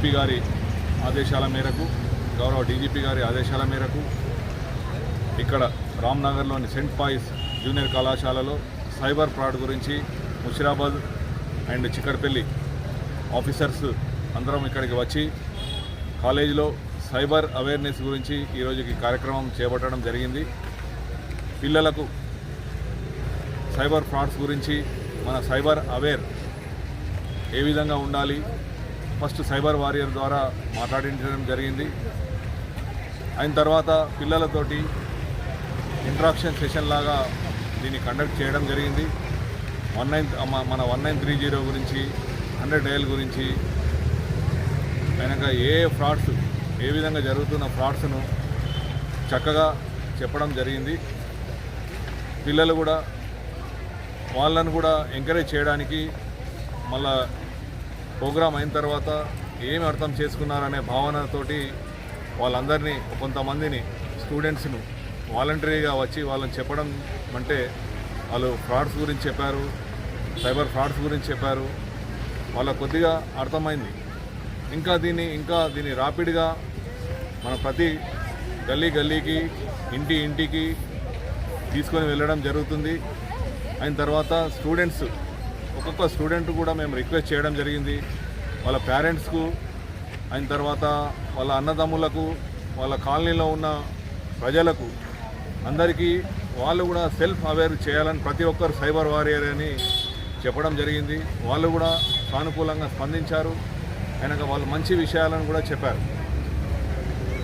SP గారి ఆదేశాల మేరకు, గౌరవ డీజీపీ గారి ఆదేశాల మేరకు ఇక్కడ రామ్నగర్లోని సెంట్ పాయిస్ జూనియర్ కళాశాలలో సైబర్ ఫ్రాడ్ గురించి ముషిరాబాద్ అండ్ చిక్కడపల్లి ఆఫీసర్స్ అందరం ఇక్కడికి వచ్చి కాలేజీలో సైబర్ అవేర్నెస్ గురించి ఈరోజుకి కార్యక్రమం చేపట్టడం జరిగింది. పిల్లలకు సైబర్ ఫ్రాడ్స్ గురించి మన సైబర్ అవేర్ ఏ విధంగా ఉండాలి, ఫస్ట్ సైబర్ వారియర్ ద్వారా మాట్లాడించడం జరిగింది. అయిన తర్వాత పిల్లలతోటి ఇంట్రాక్షన్ సెషన్ లాగా దీన్ని కండక్ట్ చేయడం జరిగింది. మన 1930 గురించి, 100 డయల్ గురించి, అయినాక ఏ ఫ్రాడ్స్, ఏ విధంగా జరుగుతున్న ఫ్రాడ్స్ను చక్కగా చెప్పడం జరిగింది. పిల్లలు కూడా వాళ్ళను కూడా ఎంకరేజ్ చేయడానికి మళ్ళా ప్రోగ్రాం అయిన తర్వాత ఏమి అర్థం చేసుకున్నారనే భావనతోటి వాళ్ళందరినీ, కొంతమందిని స్టూడెంట్స్ను వాలంటరీగా వచ్చి వాళ్ళని చెప్పడం అంటే వాళ్ళు ఫ్రాడ్స్ గురించి చెప్పారు, సైబర్ ఫ్రాడ్స్ గురించి చెప్పారు. వాళ్ళకు కొద్దిగా అర్థమైంది. ఇంకా దీన్ని రాపిడ్గా మన ప్రతి గల్లీకి, ఇంటికి తీసుకొని వెళ్ళడం జరుగుతుంది. అయిన తర్వాత స్టూడెంట్స్, ఒక్కొక్క స్టూడెంట్ కూడా మేము రిక్వెస్ట్ చేయడం జరిగింది. వాళ్ళ పేరెంట్స్కు, అయిన తర్వాత వాళ్ళ అన్నదమ్ములకు, వాళ్ళ కాలనీలో ఉన్న ప్రజలకు అందరికీ వాళ్ళు కూడా సెల్ఫ్ అవేర్ చేయాలని ప్రతి ఒక్కరు సైబర్ వారియర్ అని చెప్పడం జరిగింది. వాళ్ళు కూడా సానుకూలంగా స్పందించారు. అయినాక వాళ్ళు మంచి విషయాలను కూడా చెప్పారు.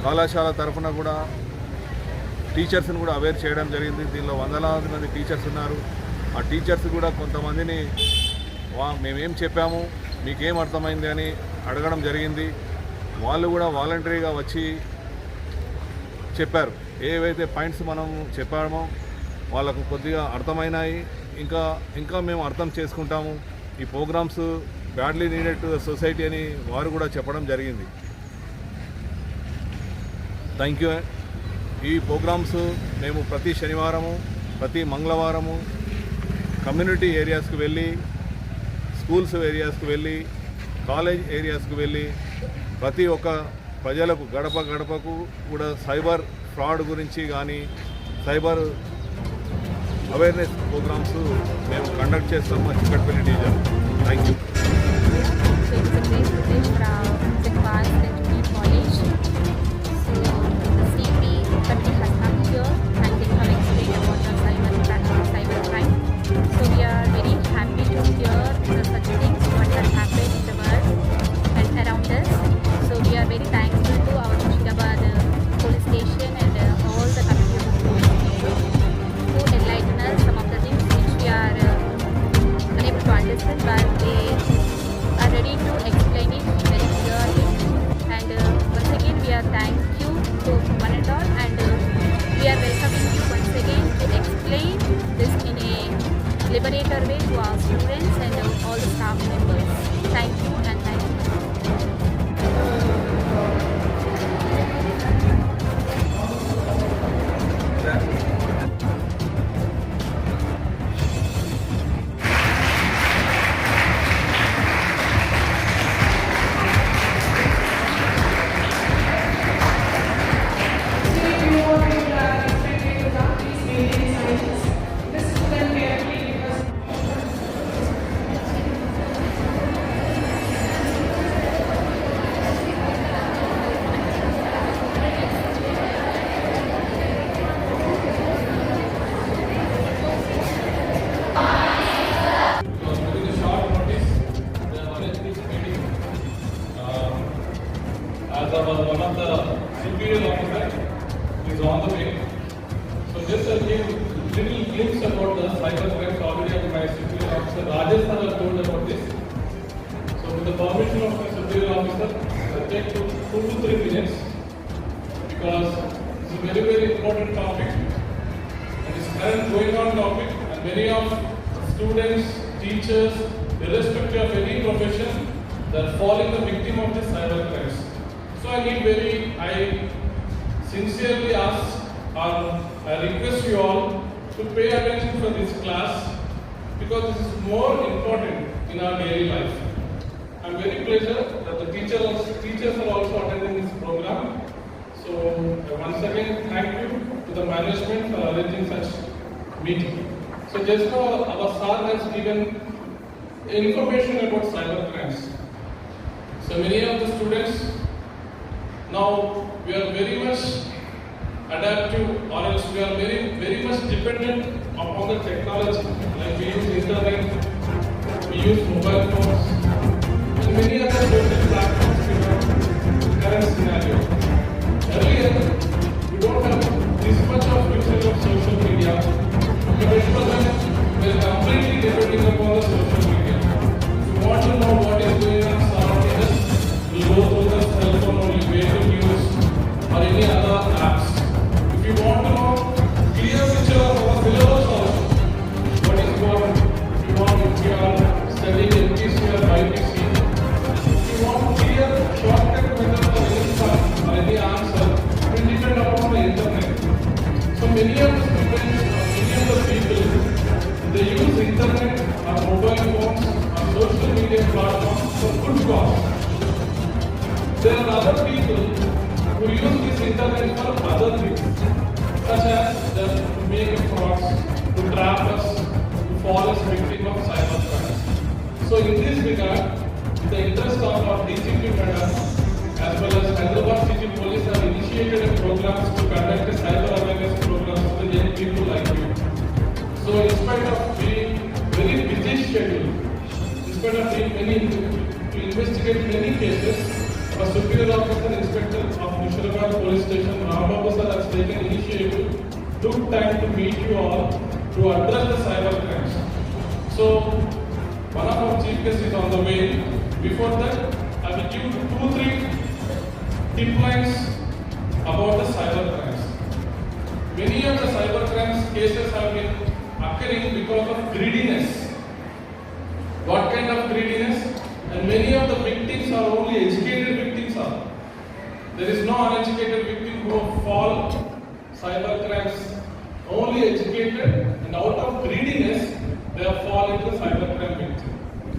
కళాశాల తరఫున కూడా టీచర్స్ని కూడా అవేర్ చేయడం జరిగింది. దీనిలో వందలాది మంది టీచర్స్ ఉన్నారు. ఆ టీచర్స్ కూడా కొంతమందిని మేమేం చెప్పాము, మీకేం అర్థమైంది అని అడగడం జరిగింది. వాళ్ళు కూడా వాలంటరీగా వచ్చి చెప్పారు. ఏవైతే పాయింట్స్ మనం చెప్పామో వాళ్ళకు కొద్దిగా అర్థమైనాయి. ఇంకా మేము అర్థం చేసుకుంటాము. ఈ programmes badly needed to the society అని వారు కూడా చెప్పడం జరిగింది. Thank you. ఈ ప్రోగ్రామ్స్ మేము ప్రతి శనివారము, ప్రతి మంగళవారము కమ్యూనిటీ ఏరియాస్కి వెళ్ళి, స్కూల్స్ ఏరియాస్కి వెళ్ళి, కాలేజ్ ఏరియాస్కి వెళ్ళి ప్రతి ఒక్క ప్రజలకు గడపకు కూడా సైబర్ ఫ్రాడ్ గురించి కానీ సైబర్ అవేర్నెస్ ప్రోగ్రామ్స్ మేము కండక్ట్ చేస్తాము. Chikkadpally division. Thank you. Liberator way to our students and all the staff members. Thank you and thank you. As I was one of the superior officers who is on the way. So just a little glimpse about the cyber threats already my superior officer Rajesh has told about this. So with the permission of my superior officer, I take 2 to 3 minutes because it's a very important topic. It is current going on topic and many of students, teachers, irrespective of any profession, they are falling the victim of this cyber threats. So I sincerely ask or I request you all to pay attention for this class because this is more important in our daily life. I am very pleased that the teachers are also attending this program. So once again, thank you to the management for arranging such meeting. So just now our sir has given information about cyber crimes. So many of the students now we are very much adaptive, or else we are very much dependent upon the technology. Like we use internet, we use mobile phones, and many other social platforms in our current scenario. Earlier, we don't have this much of usage of social media. But at present, we are completely depending upon the social media. If you want to know what is going on surrounding us, we go through the cell phone only, waiting news, or any other apps. If you want to know clear picture of our syllabus also, what is going, if you are studying MPC or IPC, if you want clear shortcut method for any sum or any answer, it will depend upon the internet. So many of the students, many of the people, they use internet or mobile phones or social media platforms for good cause. There are other people who use this internet for other things, such as just to make frauds, to trap us, to fall as victim of cyber crimes. So in this regard, in the interest of our DCP madam, as well as Hyderabad City Police have initiated a program to conduct a cyber awareness program for the young people like you. So in spite of being very busy schedule, in spite of being to investigate many cases, our Superior Officer Inspector of Musharrafabad Police Station, Rambabu sir, has taken initiative, took time to meet you all to address the cyber crimes. So one of our chief guests is on the way. Before that, I will give 2-3 tip lines about the cyber crimes. Many of the cyber crimes cases have been occurring because of greediness. What kind of greediness? And many of the victims are only educated victims are. There is no uneducated victim who fall cyber crimes. Only educated, and out of greediness, they have fallen into cyber crime victim.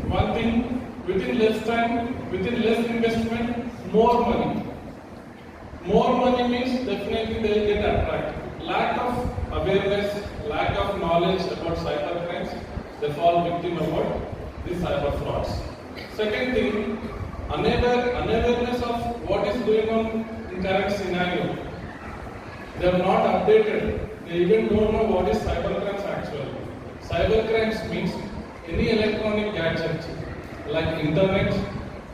One thing, within less time, within less investment, more money. More money means definitely they will get attracted. Lack of awareness, lack of knowledge about cyber crimes, they fall victim about these cyber frauds. Second thing, unawareness of what is going on in current scenario. They are not updated. They even don't know what is cyber crimes actually. Cyber crimes means any electronic gadget like internet,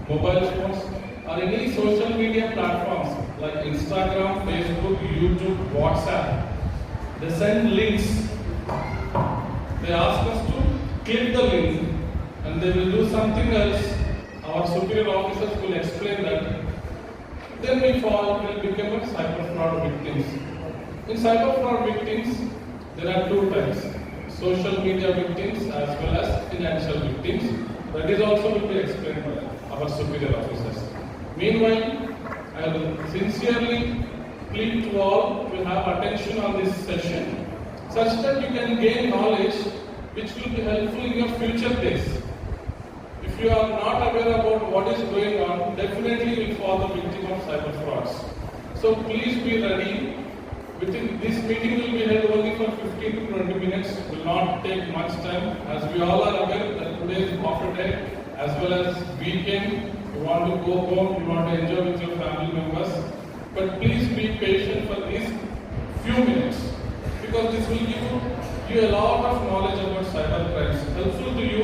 mobile phones, or any social media platforms like Instagram, Facebook, YouTube, WhatsApp. They send links. They ask us to click the link and they will do something else. Our superior officers will explain that. Then we will become a cyber fraud victims. In cyber fraud victims, there are 2 types. Social media victims as well as financial victims. That is also will be explained by our superior officers. Meanwhile, I will sincerely plead to all to have attention on this session such that you can gain knowledge which will be helpful in your future days. If you are not aware about what is going on, definitely you will fall the victim of cyber frauds. So please be ready. This meeting will be held only for 15 to 20 minutes. It will not take much time. As we all are aware that today is Profit Day as well as weekend. You want to go home, you want to enjoy with your family members. But please be patient for these few minutes because this will give you a lot of knowledge about cyber crimes, helpful to you.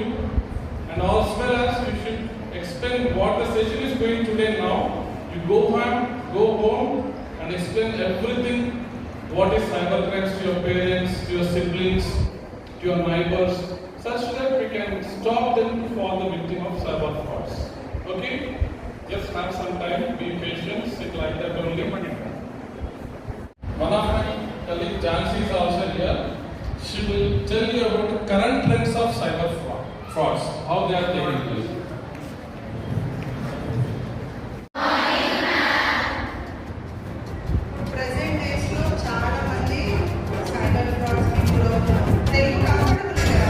And as well as you should explain what the session is going today now. You go home and explain everything. What is cyber crimes to your parents, to your siblings, to your neighbors, such that we can stop them to fall the victim of cyber frauds. Okay? Just have some time, be patient, sit like that only. One of my colleague Jansi is also here. She will tell you about the current trends of cyber frauds, how they are taking place. Present days లో చాలా మంది cyber frauds కి గురవుతున్నారు. Telugu comfortable కదా?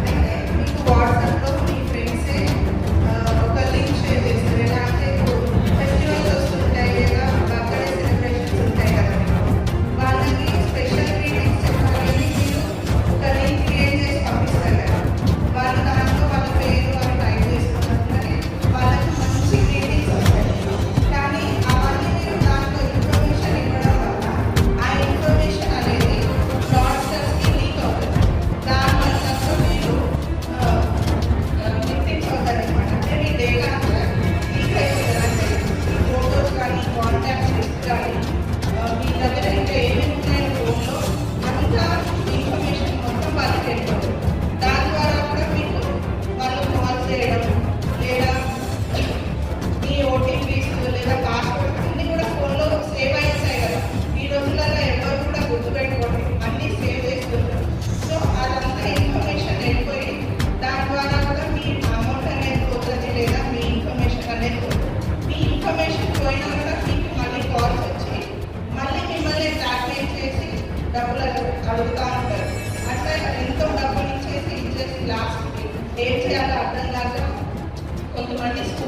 అయితే మీకు WhatsApp లో మీ friends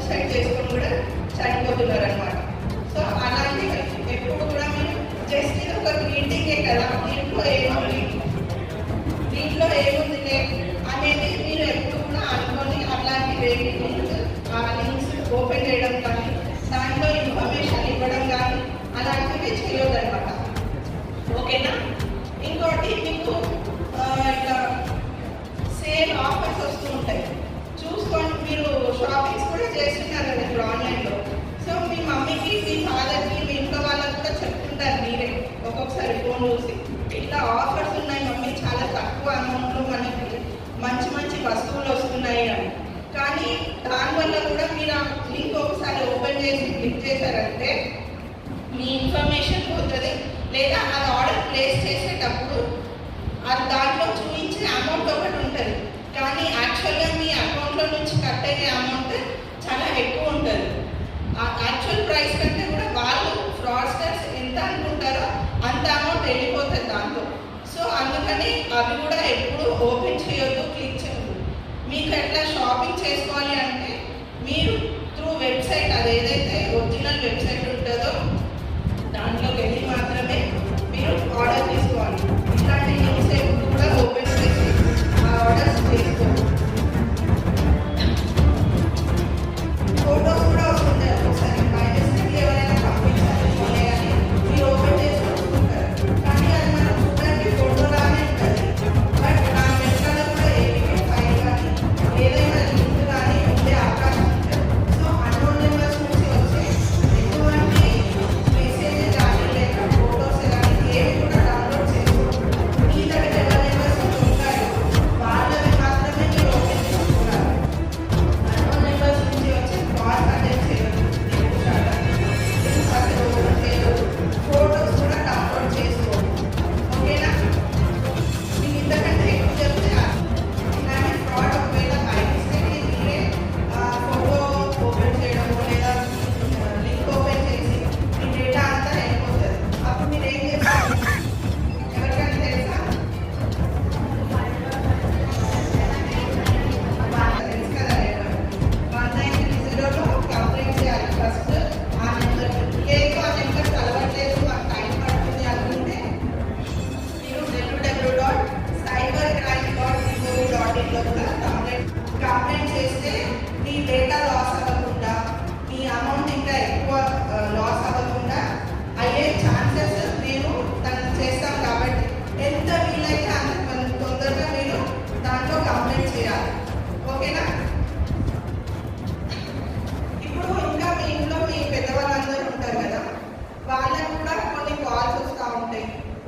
suicide చేసుకొని కూడా చనిపోతున్నారు అనమాట. సో అలాంటి ఎప్పుడు కూడా మీరు జస్ట్ ఇది ఒక గ్రీటింగే కదా, దీంట్లో ఏముంది అనేది మీరు ఎప్పుడు కూడా అనుకొని అట్లాంటి లింక్స్ ఓపెన్ చేయడం కానీ దాంట్లో ఇన్ఫర్మేషన్ ఇవ్వడం కానీ అలాంటివి చేయొద్దన్నమాట. ఓకేనా? ఇంకోటి మీకు ఇట్లా సేల్ ఆఫర్స్ వస్తూ ఉంటాయి, చూసుకొని మీరు షాపింగ్స్ కూడా చేస్తున్నారు కదా ఇప్పుడు ఆన్లైన్లో. సో మీ మమ్మీకి, మీ ఫాదర్కి, మీ ఇంట్లో వాళ్ళకి కూడా చెప్తుంటారు మీరే ఒక్కొక్కసారి ఫోన్ చూసి, ఇట్లా ఆఫర్స్ ఉన్నాయి మమ్మీ, చాలా తక్కువ అమౌంట్లో మనకి మంచి మంచి వస్తువులు వస్తున్నాయి అని. కానీ దానివల్ల కూడా మీరు ఆ లింక్ ఒకసారి ఓపెన్ చేసి క్లిక్ చేశారంటే మీ ఇన్ఫర్మేషన్ పోతుంది, లేదా అది ఆర్డర్ ప్లేస్ చేసేటప్పుడు అది దాంట్లో చూపించే అమౌంట్ ఒకటి ఉంటుంది, కానీ యాక్చువల్గా మీ అకౌంట్లో నుంచి కట్ అయ్యే అమౌంట్ చాలా ఎక్కువ ఉంటుంది. ఆ యాక్చువల్ ప్రైస్ కంటే కూడా వాళ్ళు ఫ్రాడ్స్టర్స్ ఎంత అనుకుంటారో అంత అమౌంట్ వెళ్ళిపోతుంది దాంట్లో. సో అందుకని అవి కూడా ఎప్పుడు ఓపెన్ చేయొద్దు, క్లిక్ చేయొద్దు. మీకు ఎట్లా షాపింగ్ చేసుకోవాలి అంటే మీరు త్రూ వెబ్సైట్, అది ఏదైతే ఒరిజినల్ వెబ్సైట్ ఉంటుందో దాంట్లోకి వెళ్ళి మాత్రమే మీరు ఆర్డర్ తీసుకోవాలి. ఇట్లాంటి లింక్స్ ఎప్పుడు కూడా ఓపెన్ చేసి ఆ ఆర్డర్స్ చేసుకోవాలి. ఫోటోస్ కూడా వస్తుంటాయి ఒకసారి మైనస్కి ఎవరైనా పంపించాలి కానీ మీరు ఓపెన్ చేసి చూసుకుంటారు, కానీ అది మనం చూడడానికి ఫోటోలానే ఉంటుంది. బట్ ఆ వెనకాల కూడా ఏపీ ఫైల్ కానీ ఏదైనా లింక్ కానీ ఉండే అవకాశం ఉంటుంది. సో అన్నోన్ నెంబర్స్ నుంచి వచ్చే ఎటువంటి మెసేజ్ కానీ లేక ఫోటోస్ కానీ ఏవి కూడా డౌన్లోడ్ చేసుకోండి. మీ దగ్గర ఎవరి నెంబర్స్ ఉంటాయో వాళ్ళవి మాత్రమే మీరు ఓపెన్ చేసుకోవాలి. అన్నోన్ నెంబర్స్ నుంచి వచ్చే కాల్ అటెండ్ చేయొద్దు, ఫోటోస్ కూడా డౌన్లోడ్ చేసుకోండి. ఓకేనా? మీకు ఇంతకంటే ఎక్కువ చెప్తే ఇలాంటి ఫ్రాడ్ ఒకవేళ బై మిస్టేక్లీ మీరే ఫోటో ఓపెన్ చేయడము లేదా లింక్ ఓపెన్ చేసి మీ డేటా అంతా వెళ్ళిపోతుంది. అప్పుడు మీరు ఏం చేస్తారు? ఎవరికైనా తెలుసా? తెలుసు కదా, 190లో కంప్లైంట్ చేయాలి ఫస్ట్. ఆ నెంబర్ లేదు, ఆ నెంబర్ కలవట్లేదు, మాకు టైం పడుతుంది అనుకుంటే మీరు www.cybercrime.gov.in కూడా కంప్లైంట్ చేస్తే మీ డేటా లాస్ అవ్వకుండా, మీ అమౌంట్ ఇంకా ఎక్కువ లాస్ అవ్వకుండా అయ్యే ఛాన్సెస్ మేము దాన్ని చేస్తాం. కాబట్టి ఎంత వీలైతే అంత తొందరగా మీరు దాంట్లో కంప్లైంట్ చేయాలి. ఓకేనా? ఇప్పుడు ఇంకా మీ ఇంట్లో మీ పెద్దవాళ్ళందరూ ఉంటారు కదా, వాళ్ళకు కూడా కొన్ని కాల్స్ వస్తూ ఉంటాయి,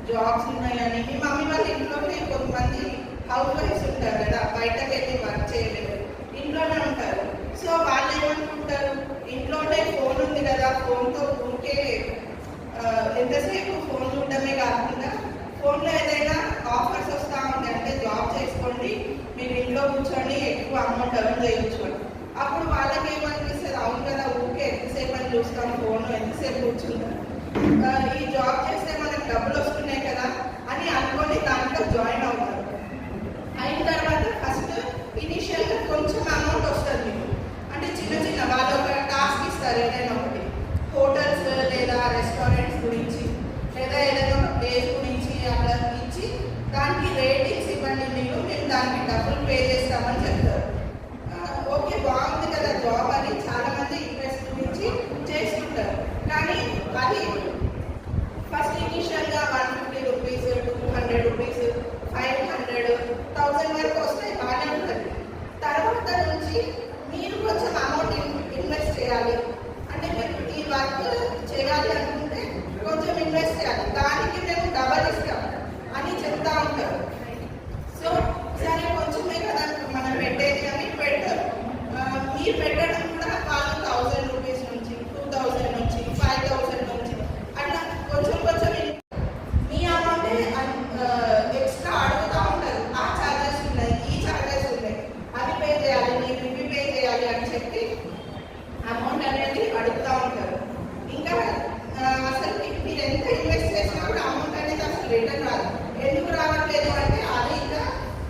జాబ్స్ ఉన్నాయని. మీ మమ్మీ వాళ్ళ ఇంట్లోనే కొంతమంది హౌస్ వైఫ్స్ ఉంటారు కదా, బయటకు వెళ్ళి వర్క్ చేయలేరు, ఇంట్లోనే ఉంటారు. సో వాళ్ళు ఏమనుకుంటారు, ఇంట్లోనే ఫోన్ ఉంది కదా, ఫోన్తో ఊరికే ఎంతసేపు ఫోన్ చూడటమే కాకుండా ఫోన్లో ఏదైనా ఆఫర్స్ వస్తూ ఉంటాయి, అంటే జాబ్ చేసుకోండి, మీరు ఇంట్లో కూర్చొని ఎక్కువ అమౌంట్ ఎర్న్ చేయొచ్చు అని. అప్పుడు వాళ్ళకి ఏమనిపిస్తుంది, అవును కదా, ఊరికే ఎంతసేపు అని చూస్తాం ఫోన్, ఎంతసేపు కూర్చుంటాం, ఈ జాబ్ చేస్తే మనకు డబ్బులు వస్తున్నాయి కదా అని అనుకొని దాంట్లో జాయిన్ అవుతారు. అయిన తర్వాత ఫస్ట్ ఇనిషియల్గా కొంచెం అమౌంట్ వస్తుంది మీకు, అంటే చిన్న చిన్న వాళ్ళు ఒక టాస్క్ ఇస్తారు, ఏదైనా ఒకటి హోటల్స్ లేదా రెస్టారెంట్స్ గురించి లేదా ఏదైనా ఒక ప్లేస్ గురించి అట్లా ఇచ్చి దానికి రేటింగ్స్ ఇవ్వండి, మేము దానికి డబ్బులు పే చేస్తామని చెప్తారు. ఓకే, బాగుంది కదా జాబ్ అని చాలా మంది ఇంట్రెస్ట్ గురించి చేస్తుంటారు. కానీ అది ఫస్ట్ ఇనిషియల్గా 150 రూపీస్, 200 రూపీస్, 500, 1000 వరకు వస్తే బాగానే ఉంటుంది. తర్వాత నుంచి మీరు కొంచెం అమౌంట్ ఇన్వెస్ట్ చేయాలి, అంటే మీరు ఈ వర్క్ చేయాలి అనుకుంటే కొంచెం ఇన్వెస్ట్ చేయాలి, దానికి మేము డబల్ ఇస్తాం అని చెప్తా ఉంటారు. సో సరే కొంచెమే కదా మనం పెట్టేది అని పెడతారు. మీరు పెట్టడం కూడా వాళ్ళు 1000 రూపీస్ నుంచి, 2000 నుంచి, 5000 నుంచి అట్లా కొంచెం కొంచెం మీ అమౌంటే ఎక్స్ట్రా అడుగుతూ ఉంటారు. ఆ ఛార్జెస్ ఉన్నాయి, ఈ ఛార్జెస్ ఉన్నాయి, అవి పే చేయాలి, మీరు ఇవి పే చేయాలి అని చెప్పి అమౌంట్ అనేది అడుగుతూ ఉంటారు. ఇంకా అసలు మీరు ఎంత ఇన్వెస్ట్ చేసినా కూడా అమౌంట్ అనేది అసలు రిటర్న్ రాదు. ఎందుకు రావట్లేదు అంటే అది ఇంకా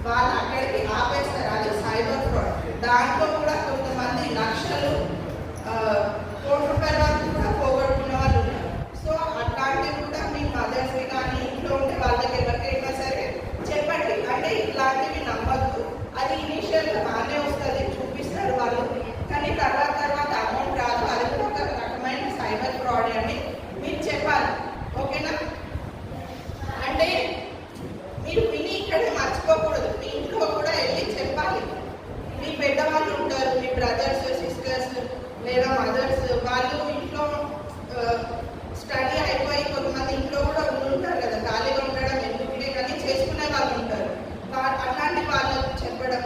వాళ్ళు అక్కడికి ఆపేస్తారు. అది సైబర్ ఫ్రాడ్. దాంట్లో కూడా కొంతమంది లక్షలు ₹1 కోటి వరకు కూడా పోగొట్టుకున్న వాళ్ళు ఉన్నారు. సో అట్లాంటివి కూడా మీ మదర్స్కి కానీ ఇంట్లో ఉండే వాళ్ళకి ఎవరికైనా సరే చెప్పండి. అంటే ఇట్లాంటివి నమ్మద్దు. అది ఇనీషియల్గా బాగానే వస్తుంది, చూపిస్తారు వాళ్ళు, కానీ తర్వాత అమౌంట్ రాదు. అది కూడా ఒక రకమైన సైబర్ ఫ్రాడ్ అని మీరు చెప్పాలి. ఓకేనా? అంటే మీరు విని ఇక్కడే మర్చిపోకూడదు, మీ ఇంట్లో కూడా వెళ్ళి చెప్పాలి. మీ పెద్దవాళ్ళు ఉంటారు, మీ బ్రదర్స్ సిస్టర్స్ లేదా మదర్స్, వాళ్ళు ఇంట్లో స్టడీ అయిపోయి కొంతమంది ఇంట్లో కూడా ఉంటారు కదా, ఖాళీగా ఉండడం ఎందుకులే కానీ చేసుకునే వాళ్ళు ఉంటారు. అట్లాంటి వాళ్ళకు చెప్పడం,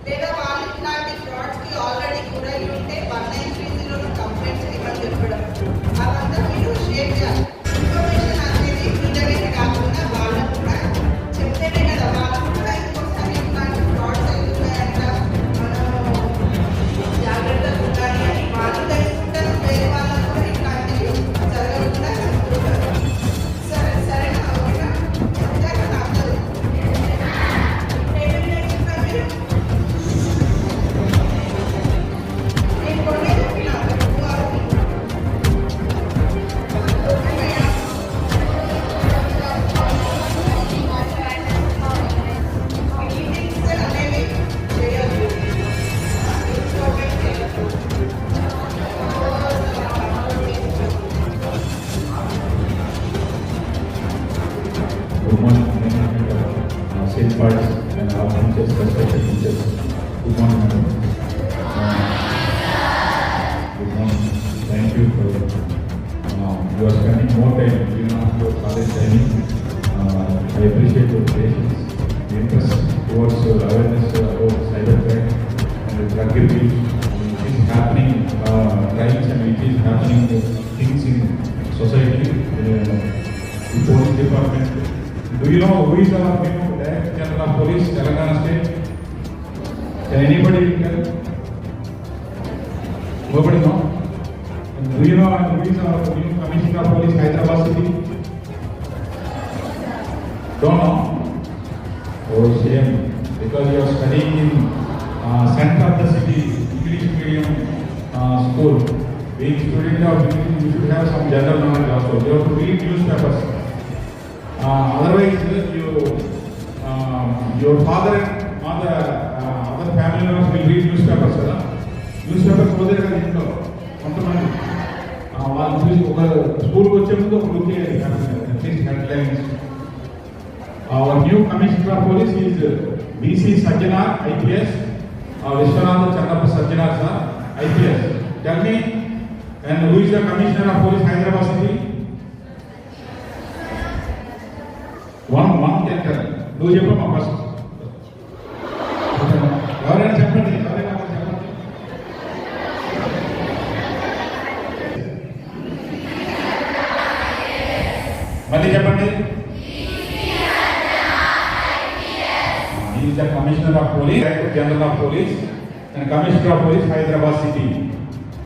లేదా వాళ్ళు ఇట్లాంటి ఫ్రాడ్స్కి ఆల్రెడీ కూడా ఉంటే 1930 కంప్లైంట్స్ చేయమని చెప్పడం, అదంతా మీరు షేర్ చేయాలి. ఇన్ఫర్మేషన్ అనేది మీ దగ్గర కాకుండా వాళ్ళకు కూడా చెప్తేనే కదా వాళ్ళు కూడా ఇంకోసారి ఇట్లాంటి ఫ్రాడ్స్ అవుతున్నాయంట, మనం జాగ్రత్తగా ఉండాలి అని వాళ్ళు తెలుసుకుంటారు. వేరే వాళ్ళకు కూడా ఇట్లాంటివి జరగకుండా చెప్తుంటారు. సరేనా? ఓకేనా? చెప్తారా? తప్పదు. ఏమేమి నేర్చుకున్నారు మీరు? నేను కొన్ని చెప్పినా అనేవి చేయొద్దు. Good morning, same parts and our teachers, special teachers. Good morning, madam. Good morning. Thank you for you are spending more time during your college training. I appreciate your patience, the interest towards your awareness about cybercrime and the drug abuse. It is happening, crimes and it is happening things in society. The police department. Do you know who is our new Director General of Police, Telangana State? Can anybody tell? Nobody know? Do you know who is our new Commissioner of Police, Hyderabad City? Don't know? Oh, shame. Because you are studying in center of the city, English medium school. Being student of English, you should have some general knowledge also. You have to read newspapers. Otherwise, your father and mother, other family members will read newspapers. Newspapers పోతే కదా ఇంట్లో కొంతమంది వాళ్ళు చూసి ఒక స్కూల్కి వచ్చే ముందు ఒక వృత్తి at least headlines. Our new Commissioner of Police is B.C. Sajjanar, IPS. Vishwanath Chandrapur Sajjanar, sir, IPS. Tell me, and who is the Commissioner of Police, Hyderabad City? One can tell. Do you know my first? ఎవరైనా చెప్పండి, ఎవరైనా చెప్పండి. మళ్ళీ చెప్పండి. He is the Commissioner of Police, Director General of Police, and Commissioner of Police, Hyderabad City.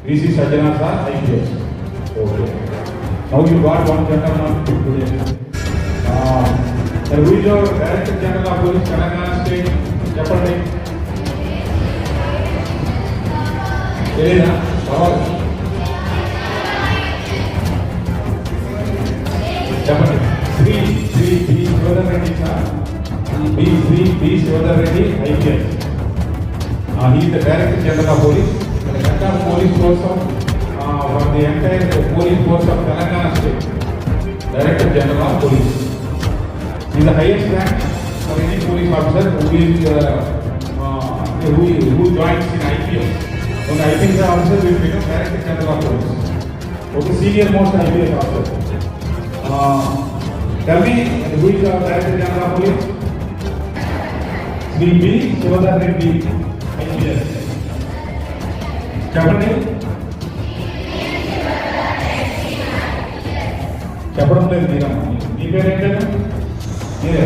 V.C. Sajjanar, sir, IPS. Okay. Now you got one gentleman today. Who is your Director General of Police, Telangana State? చెప్పండి. ఏనా కావాలి చెప్పండి. Shri B Shivadhar Reddy sir. B Shivadhar Reddy, IPS. He is the Director General of Police. The entire police force of for the entire police force of Telangana State. Director General of Police. He is the highest rank for any police officer who joins in IPS. When IPS officer will become Director General of Police. Okay, senior most IPS officer. Tell me, who is our Director General of Police? Shri B. Shivadhar Reddy, IPS. చెప్పండి. చెప్పడం లేదు మీరమ్మా. మీ పేరు ఏంటంటే మీరే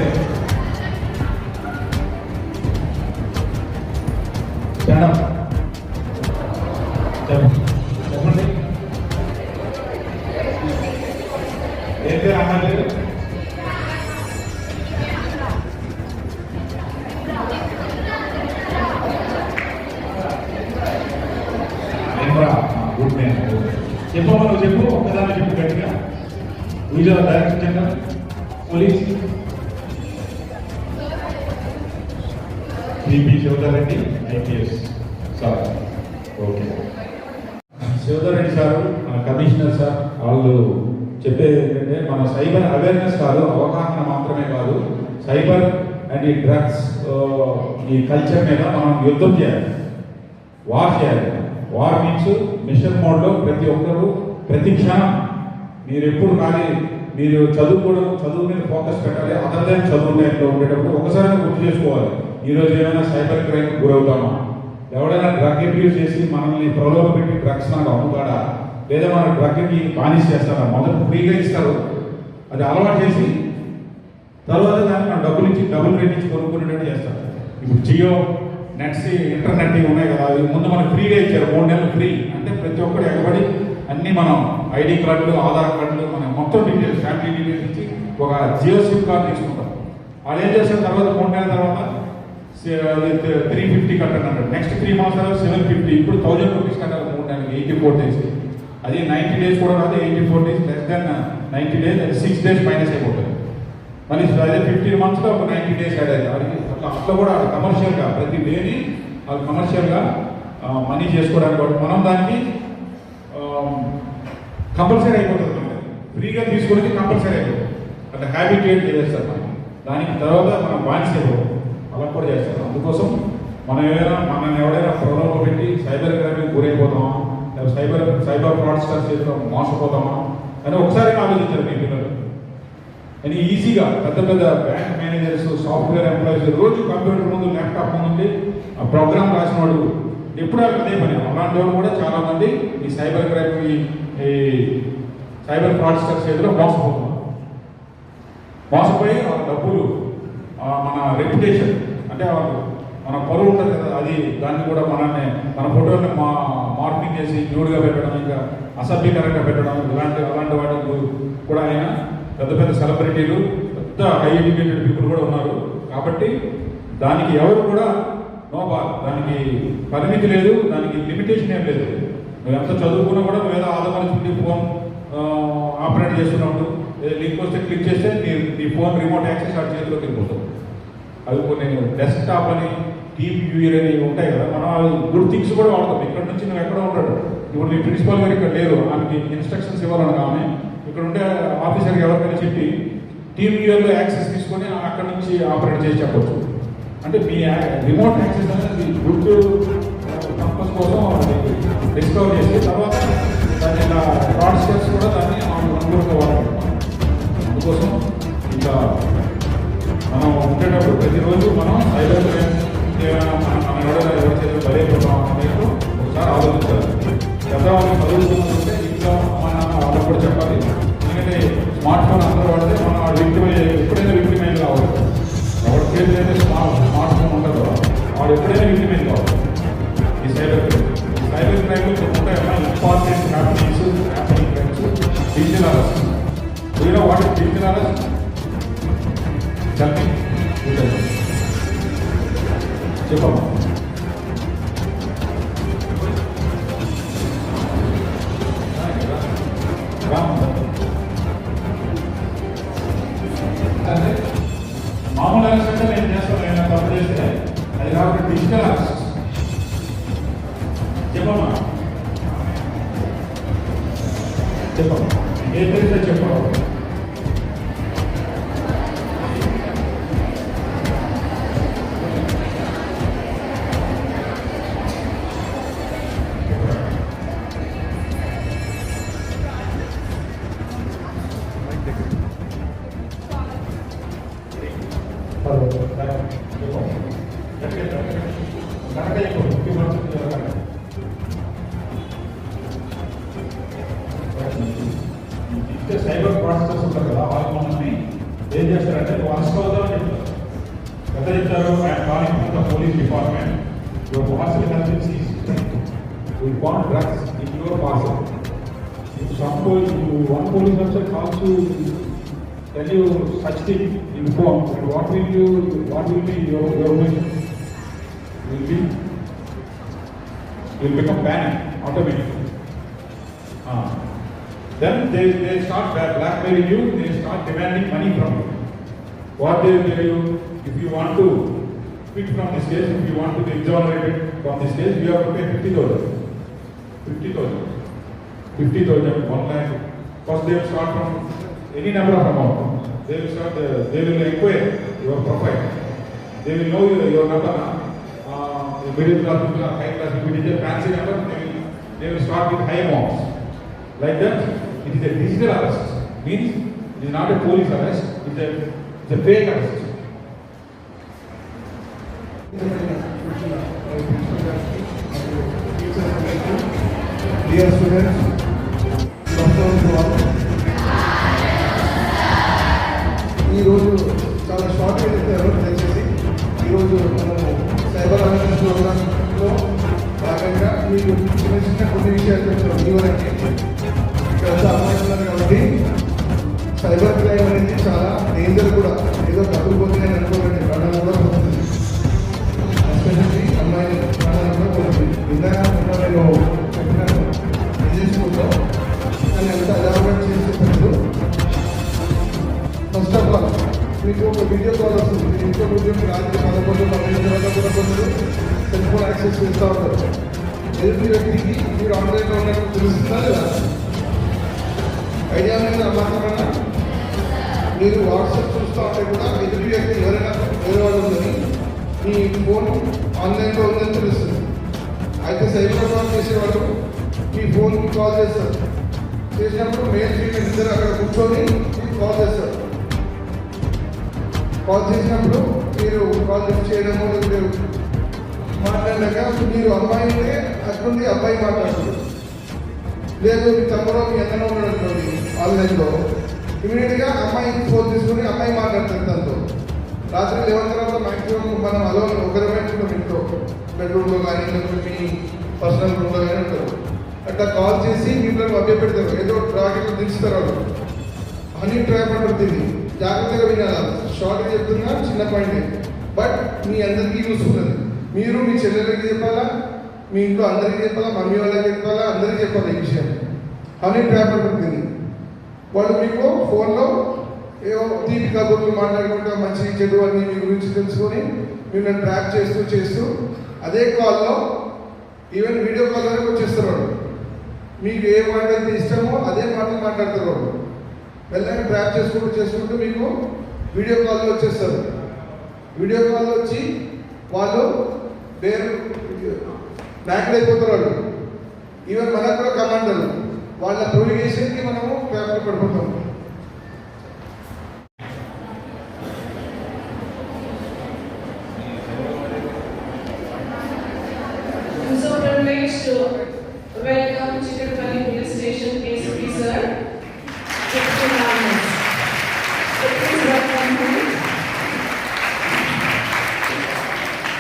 చెప్పండి. ఏం పేరు అమ్మ లేదు? Good name. చెప్పమ్మా, నువ్వు చెప్పు, ఒక్కదాన్ని చెప్పు గట్టిగా. Vijaya director general police PP Shivadhar Reddy IPS sir. Okay, Shivadhar Reddy sir, మన కమిషనర్ సార్, వాళ్ళు చెప్పేది ఏంటంటే మన సైబర్ అవేర్నెస్ కాదు, అవగాహన మాత్రమే కాదు, సైబర్ అండ్ ఈ డ్రగ్స్ ఈ కల్చర్ మీద మనం యుద్ధం చేయాలి, వార్ చేయాలి. వార్ మీన్స్ మిషన్ మోడ్లో ప్రతి ఒక్కరూ ప్రతి క్షణం మీరు ఎప్పుడు కానీ మీరు చదువు మీద ఫోకస్ పెట్టాలి. అదర్ దాన్ చదువు టైంలో ఉండేటప్పుడు ఒకసారి గుర్తు చేసుకోవాలి, ఈరోజు ఏమైనా సైబర్ క్రైమ్ గురవుతామా, ఎవడైనా డ్రగ్ అబ్యూస్ చేసి మనల్ని ప్రలోభ పెట్టి డ్రగ్స్ నాకు అమ్ముతాడా, లేదా మన డ్రగ్కి బానిస చేస్తారా, మొదట ఫ్రీగా ఇస్తారు, అది అలవాటు చేసి తర్వాత దాన్ని మనం డబ్బులు రేట్ ఇచ్చి కొనుక్కునేటట్టు చేస్తారు. ఇప్పుడు జియో నెట్స్ ఇంటర్నెట్ ఉన్నాయి కదా, అవి ముందు మనకు ఫ్రీగా ఇచ్చారు, 3 నెలలు ఫ్రీ. అంటే ప్రతి ఒక్కరు ఎగబడి అన్నీ మనం ఐడి కార్డులు, ఆధార్ కార్డులు, మన మొత్తం డీటెయిల్స్, ఫ్యామిలీ డీటెయిల్స్ ఇచ్చి ఒక జియో సిమ్ కార్డు తీసుకుంటాం. వాళ్ళు ఏం చేసిన తర్వాత 3 నెలల తర్వాత 350 కట్టండి, నెక్స్ట్ 3 months తర్వాత 750, ఇప్పుడు 1000 రూపీస్ కట్టాలి 3 నెలలకి, 84 days. అది 90 days కూడా కాదు, 84 days, లెస్ దాన్ 90 days, అది 6 days మైనస్ అయిపోతుంది. మళ్ళీ అదే 15 monthsలో ఒక 90 days యాడ్ అయ్యింది. అట్లా కూడా కమర్షియల్గా ప్రతి డేని వాళ్ళు కమర్షియల్గా మనీ చేసుకోవడానికి కూడా మనం దానికి కంపల్సరీ అయిపోతుంది. ఫ్రీగా తీసుకునేది కంపల్సరీ అయిపోతుంది, అట్లా హ్యాబిటేట్ చేస్తారు మనం. దానికి తర్వాత మనం బానిస అయిపోతాం, అలా కూడా చేస్తారు. అందుకోసం మనల్ని ఎవడైనా ప్రలోభ పెట్టి సైబర్ క్రైమ్కి గురైపోతామా, సైబర్ ఫ్రాడ్స్టర్స్ చేతిలో మోసపోతామా అని ఒకసారి ఆలోచించారు మీ పిల్లలు. అని ఈజీగా పెద్ద బ్యాంక్ మేనేజర్స్, సాఫ్ట్వేర్ ఎంప్లాయీస్ రోజు కంప్యూటర్ ముందు, ల్యాప్టాప్ ముందు ఆ ప్రోగ్రామ్ రాసిన వాడు ఎప్పుడు అదే పని. అలాంటి వాళ్ళు కూడా చాలామంది ఈ సైబర్ క్రైమ్, ఈ సైబర్ ఫ్రాడ్స్టర్స్ చేతిలో మోసపోయి ఆ డబ్బులు, మన రెప్యుటేషన్ అంటే మన పరువు ఉంటుంది కదా, అది దాన్ని కూడా మన ఫోటోని మార్పింగ్ చేసి న్యూడ్గా పెట్టడం, ఇంకా అసభ్యకరంగా పెట్టడం, అలాంటి వాటికి కూడా ఆయన పెద్ద సెలబ్రిటీలు, పెద్ద హై ఎడ్యుకేటెడ్ పీపుల్ కూడా ఉన్నారు. కాబట్టి దానికి ఎవరు కూడా దానికి పరిమితి లేదు, దానికి లిమిటేషన్ ఏం లేదు. నువ్వు ఎంత చదువుకున్నా కూడా నువ్వు ఏదో ఆదమనిచుండి ఫోన్ ఆపరేట్ చేస్తున్నప్పుడు లింక్ వస్తే క్లిక్ చేస్తే నీ ఫోన్ రిమోట్ యాక్సెస్ ఆ చేతిలోకి వెళ్ళిపోతుంది. అవి కొన్ని డెస్క్టాప్ అని, టీమ్ వ్యూయర్ అని ఉంటాయి కదా, మనం గుడ్ థింగ్స్ కూడా వాడతాం. ఇక్కడ నుంచి నువ్వు ఎక్కడ ఉంటాడు, ఇప్పుడు నీ ప్రిన్సిపల్ గారు ఇక్కడ లేరు, ఆమెకి ఇన్స్ట్రక్షన్స్ ఇవ్వాలన్నా ఆమె ఇక్కడ ఉంటే ఆఫీసర్కి ఎవరికైనా చెప్పి టీమ్ వ్యూయర్లో యాక్సెస్ తీసుకొని అక్కడ నుంచి ఆపరేట్ చేసి చెప్పచ్చు. అంటే మీ రిమోట్ యాక్సెస్ అనేది గుడ్ పర్పస్ కోసం డిస్కవర్ చేసి తర్వాత దాన్ని ఇలా ఫ్రాడ్స్టర్స్ కూడా దాన్ని అనుకూలంగా వాడతాం. అందుకోసం ఇంకా మనం ఉండేటప్పుడు ప్రతిరోజు మనం సైబర్ క్రైమ్ మనం ఎవరి చేతిలో బలైపోతాం అనేది ఒకసారి ఆలోచించాలి. పెద్దవాళ్ళు చదువుకుంటుంటే ఇంట్లో మన వాళ్ళకు కూడా చెప్పాలి. ఎందుకంటే స్మార్ట్ ఫోన్ అందరూ వాడితే మనం ఎప్పుడైనా విక్టిమైన్ కావాలి. ఎవరి చేతిలో అయితే స్మార్ట్ ఫోన్ ఉంటుందో వాడు ఎప్పుడైనా విక్టిమైన్ కావాలి. ఈ సైబర్ క్రైమ్ ఉంటాయన్నా ఇంపార్టెంట్ హ్యాపీనింగ్స్ డిజిటల్ అరెస్ట్. వాటి డిజిటల్ అరెస్ట్ చెప్పమ్మా. మామూలు అరెస్ట్ అంటే నేను చేస్తాను, నేను తప్పు చేస్తే అది కాబట్టి డిజిటల్ అరెస్ట్. చెప్పమ్మా ఏ తెలిస్తే చెప్పాలి. సైబర్ ఫ్రాడ్స్టర్స్ ఉంటారు కదా, వాళ్ళు మమ్మల్ని ఏం చేస్తారంటే అరెస్ట్ అవుతామని చెప్తారు. ఎంత చెప్తారు, I'm calling the police department, your parcel has been seized, we found drugs in your parcel. One police officer calls you, tell you such thing in phone, and what will be your mission? You will become panic automatically. Then they start blackmailing you, they start demanding money from you. What they will tell you, if you want to quit from this case, if you want to be exonerated from this case, you have to pay 50,000. 50,000, 1 lakh. First they will start from any number of amount. They will inquire your profile. They will know your number. Middle class people or high class people, it is a fancy number. They will start with high amounts. Like that, it is a digital arrest. Means it is not a police arrest. It's a fake arrest. Dear students, ఈరోజు చాలా short ఇచ్చారు. దయచేసి ఈరోజు మనము cyber awareness ప్రోగ్రామ్లో భాగంగా మీకు చిన్న చిన్న కొన్ని విషయాలు చెప్తాం. ఇవరంటే ఇక్కడ అమ్మాయిలు ఉన్నారు కాబట్టి సైబర్ క్రైమ్ అనేది చాలా డేంజర్ కూడా. ఏదో డబ్బులు పోతున్నాయని అనుకోకండి, ప్రాణాలు కూడా పోతుంది. ఎస్పెషల్లీ అమ్మాయిలు ప్రాణాలు కూడా పోతుంది. ఇందాక నేను చెప్పినాను స్కూల్లో నన్ను ఎంత అలవాటు చేసేటప్పుడు ఫస్ట్ ఆఫ్ ఆల్ మీకు ఒక వీడియో కాల్ వస్తుంది. మీరు ఇంట్లో కూర్చొని రాత్రి 11, 12 తర్వాత కూడా కొందరు సెల్ ఫోన్ యాక్సెస్ చేస్తూ ఉంటారు. ఎదుటి వ్యక్తికి మీరు ఆన్లైన్లో ఉన్నట్టు తెలుస్తుందా లేదా? ఐడియా అనేది మాత్రమన్నా మీరు వాట్సాప్ చూస్తూ ఉంటే కూడా ఎదుటి వ్యక్తి ఎవరైనా వేరే వాళ్ళు ఉందని మీ ఫోన్ ఆన్లైన్లో ఉందని తెలుస్తుంది. అయితే సైబర్ ఫ్రాడ్ చేసేవాళ్ళు మీ ఫోన్కి కాల్ చేస్తారు. చేసినప్పుడు మెయిల్ ఫీమేల్ ఇద్దరు అక్కడ కూర్చొని కాల్ చేస్తారు. కాల్ చేసినప్పుడు మీరు కాల్ లిఫ్ట్ చేయడము మాట్లాడినాక మీరు అమ్మాయి ఉంటే అటువంటి అబ్బాయి మాట్లాడుతుంది. లేదు మీ తమ్ముడో మీ అన్ననో ఉన్నాడు అనుకోండి ఆన్లైన్లో, ఇమీడియట్గా అమ్మాయికి ఫోన్ తీసుకుని అమ్మాయి మాట్లాడుతుంది తనతో. రాత్రి 11 తర్వాత మ్యాక్సిమం మనం అలో ఒకరమే ఉంటాం ఇంట్లో, బెడ్రూమ్లో కానీ మీ పర్సనల్ రూమ్లో కానీ ఉంటారు. అట్లా కాల్ చేసి మిమ్మల్ని మభ్య పెడతారు, ఏదో ట్రాకెట్లో దించుతారు. వాళ్ళు హనీ ట్రాప్ అంటుంది. జాగ్రత్తగా వినాలి. షార్ట్గా చెప్తున్నా, చిన్న పాయింట్, బట్ మీ అందరికీ యూస్ఫుల్ అది. మీరు మీ చెల్లెలకి చెప్పాలా, మీ ఇంట్లో అందరికీ చెప్పాలా, మమ్మీ వాళ్ళకి చెప్పాలా, అందరికీ చెప్పాలి ఈ విషయం. హనీ ట్రాప్ అంటుంది. వాళ్ళు మీకు ఫోన్లో ఏవో తీపి కబుర్లు మాట్లాడుకుంటా మంచి చెడు అన్ని మీ గురించి తెలుసుకొని మిమ్మల్ని ట్రాప్ చేస్తూ అదే కాల్లో ఈవెన్ వీడియో కాల్ వరకు వచ్చేస్తారు. వాళ్ళు మీకు ఏ మాట అయితే ఇష్టమో అదే మాటలు మాట్లాడతారు. వాళ్ళు వెళ్ళాక ట్రాప్ చేసుకుంటూ మీకు వీడియో కాల్లో వచ్చేస్తారు. వీడియో కాల్లో వచ్చి వాళ్ళు బ్యాక్ అయిపోతారు. వాళ్ళు ఈవెన్ మనకు కూడా కమాండర్లు వాళ్ళ ప్రొవిగేషన్కి మనము ట్రాప్లో పడిపోతాం. To welcome Chikatpalli Police Station ASP sir. Please welcome him.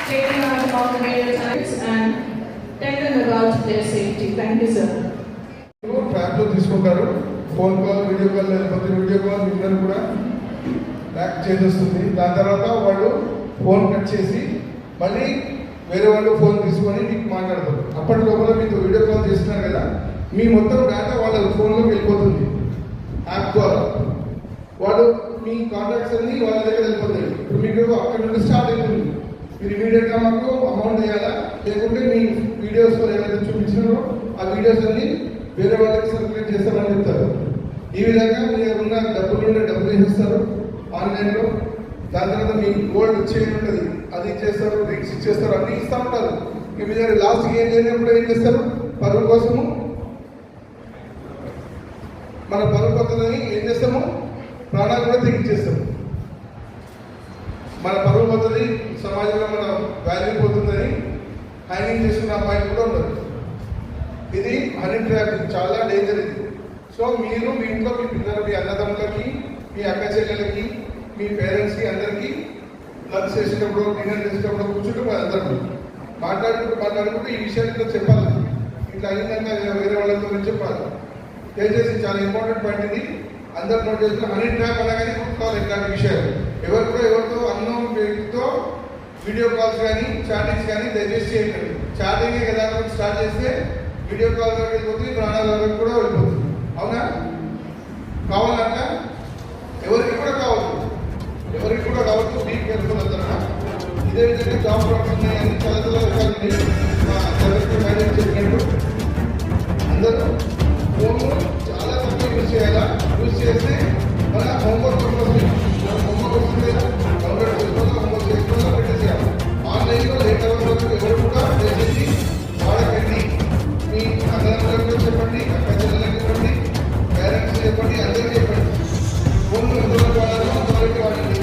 Taking out all the major times and tell them about their safety. Thank you, sir. ట్రాప్లో తీసుకుంటారు. ఫోన్ కాల్, వీడియో కాల్, లేకపోతే వీడియో కాల్ మిమ్మల్ని కూడా back చేసేస్తుంది. దాని తర్వాత వాళ్ళు phone cut చేసి మళ్ళీ వేరే వాళ్ళు ఫోన్ తీసుకొని మీకు మాట్లాడతారు. అప్పటి లోపల మీకు వీడియో కాల్ చేస్తున్నారు కదా, మీ మొత్తం డేటా వాళ్ళ ఫోన్లోకి వెళ్ళిపోతుంది. యాప్ ద్వారా వాళ్ళు మీ కాంటాక్ట్స్ అన్ని వాళ్ళ దగ్గర వెళ్ళిపోతాయి. ఇప్పుడు మీకు అక్కడ నుండి స్టార్ట్ అవుతుంది. మీరు ఇమీడియట్గా మాకు అమౌంట్ వేయాలా, లేకుంటే మీ వీడియోస్లో ఏదైతే చూపించినారో ఆ వీడియోస్ అన్ని వేరే వాళ్ళకి సర్క్యులేట్ చేస్తామని చెప్తారు. ఈ విధంగా మీరు ఉన్న డబ్బులు నుండి డబ్బులు వేసేస్తారు ఆన్లైన్లో. దాని తర్వాత మీ గోల్డ్ చైన్ ఉంటుంది, అది ఇచ్చేస్తారు, రింగ్స్ ఇచ్చేస్తారు, అన్నీ ఇస్తూ ఉంటారు. మీ దగ్గర లాస్ట్కి ఏం లేనప్పుడు ఏం చేస్తారు, పరువు కోసము మన పరువు పోతుందని ఏం చేస్తాము, ప్రాణాలు కూడా తెగించేస్తాము. మన పరువు పోతుంది, సమాజంలో మన వాల్యూ పోతుందని హ్యాంగింగ్ చేసుకున్న అమ్మాయిలు కూడా ఉండదు. ఇది హనీ ట్రాప్, చాలా డేంజర్ ఇది. సో మీరు మీ ఇంట్లో మీ పిల్లలు, మీ అన్నదమ్ములకి, మీ అక్క చెల్లెలకి, మీ పేరెంట్స్కి అందరికీ లంచ్ చేసేటప్పుడు, డిన్నర్ చేసేటప్పుడు కూర్చుంటూ అందరూ మాట్లాడుకుంటూ ఈ విషయాన్ని ఇట్లా చెప్పాలి. ఇట్లా అయిందంటే వేరే వాళ్ళతో చెప్పాలి. దయచేసి చాలా ఇంపార్టెంట్ పాయింట్ ఇది, అందరు నోట్ చేసుకుని హనీ ట్రాప్ అనగానే గుర్తుకోవాలి ఇట్లాంటి విషయాలు. ఎవరు కూడా ఎవరితో అన్నోన్ వ్యక్తితో వీడియో కాల్స్ కానీ చాటింగ్స్ కానీ దయచేసి చేయకండి. చాటింగ్ కదా స్టార్ట్ చేస్తే వీడియో కాల్ వరకు వెళ్ళిపోతుంది, ప్రాణాల వరకు కూడా వెళ్ళిపోతుంది. ఫోన్ చాలా తక్కువ యూజ్ చేయాలా, యూజ్ చేస్తే మన హోంవర్క్ వస్తుంది, మన హోంవర్క్ వస్తుంది లేదా కంప్లీట్ చేసుకోవాలి, హోంవర్క్ చేసుకోవాలి, పెట్టేసేయాలి. ఆన్లైన్లో లేట్ అవ్వడం వరకు ఎవరు కూడా దయచేసి వాడకండి. మీ అన్నదమ్ములకు చెప్పండి, అక్క చెల్లెలకు చెప్పండి, పేరెంట్స్ చెప్పండి, అందరికీ చెప్పండి. ఫోన్లు ఎంతవరకు వాడాలో అంతవరకు వాడండి.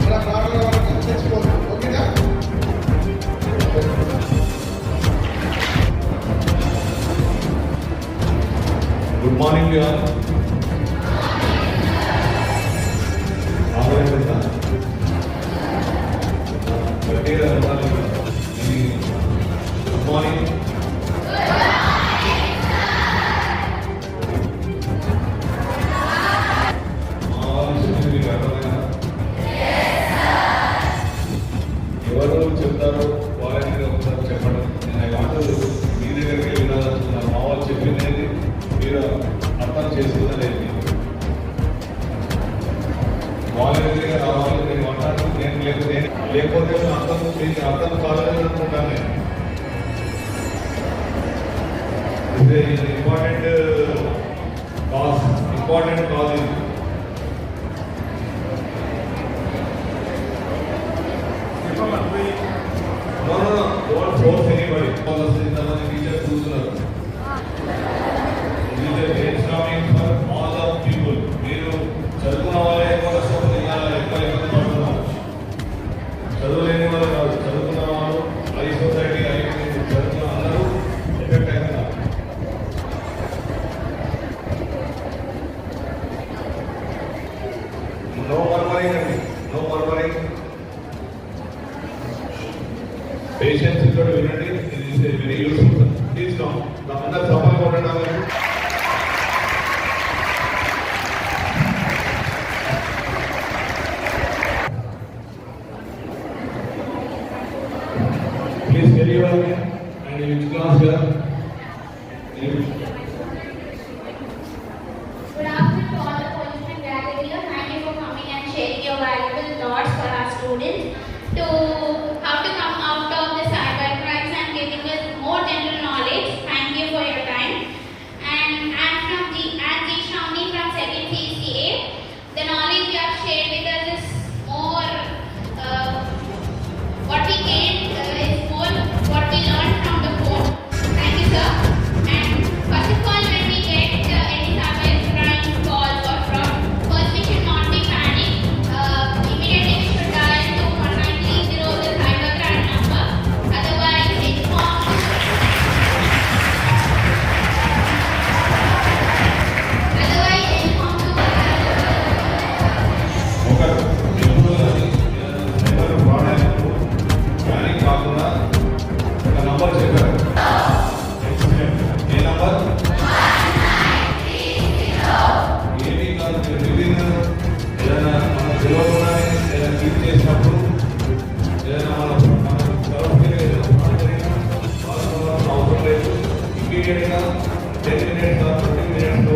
మన మాటల వరకు తెచ్చుకోండి. ఓకేనా? Good morning to all. Good morning. ఎవరు చెప్తారో వాళ్ళని ఒకసారి చెప్పండి. నేను మాటలు మీ దగ్గరికి వెళ్ళాలనుకున్నాను. మా వాళ్ళు చెప్పింది మీరు అర్థం చేసుకున్నది వాలంటీర్గా రావాలి. నేను మాట్లాడుతూ నేను లేకపోతే మీకు అర్థం కాలేదని అనుకుంటాను. నేను ఇది ఇంపార్టెంట్ కాజ్ ఇది. No, don't force anybody. Teachers చూస్తున్నారు. It is a brainstorming for all the people. మీరు చదువుకున్న వాళ్ళే ఎక్కువ కష్టపడి ఎక్కువ ఇబ్బంది పడుతున్నారు. చదువులేని వాళ్ళు కాదు, చదువుకున్న వాళ్ళు ఐ సొసైటీ చదువుకున్న అందరూ ఎఫెక్ట్ అవుతున్నారు. నో మర్మరింగ్ అండి, నో మర్మరింగ్. పేషెన్స్ ఇక్కడ వినండి. ఇది వెరీ యూస్ఫుల్. Please come. అందరూ సఫలంగా ఉండడం. Please tell your name and which class you are. Good afternoon to all the policemen gathered here. Thank you for coming and sharing your valuable thoughts for our students to how to come out of the cyber crimes and giving us more general knowledge. Thank you for your time. And I'm from Shamini from 2nd CCA. The knowledge you have shared with us is more what we gained is more what we learned from the phone. Thank you, sir. And first of all, when we get any cyber crime calls or fraud, first we should not be panic. Immediately we should dial to 1930, the cyber crime number. Otherwise, inform. Otherwise, inform to. Cyber fraud అయినప్పుడు planning కాకుండా ఒక number చెప్పారు. ఏ number? ఏమీ కాదు. మీరు విధిని ఏదైనా మనం తెలియకుండా ఏదైనా క్లిక్ చేసినప్పుడు ఏదైనా మన తరఫుకి అవసరం లేదు. ఇమీడియట్గా 10 minutes 20 minutes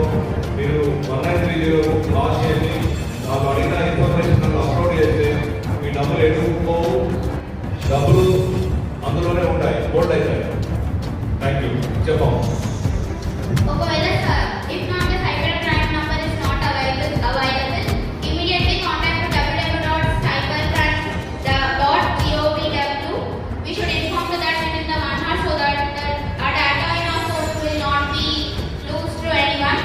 మీరు 1930 లాంచ్ చేసి నాకు అడిగిన ఇన్ఫర్మేషన్ అప్లోడ్ చేస్తే మీ డబ్బులు ఎదుర్కోవు, డబ్బులు అందులోనే ఉంటాయి, హోల్డ్ అవుతాయి. Thank you. చెప్పాము. If not the cyber crime number is not available, immediately contact www.cybercrime.gov. We should inform to that within the 1 hour so that our data in our phone will not be lost to anyone.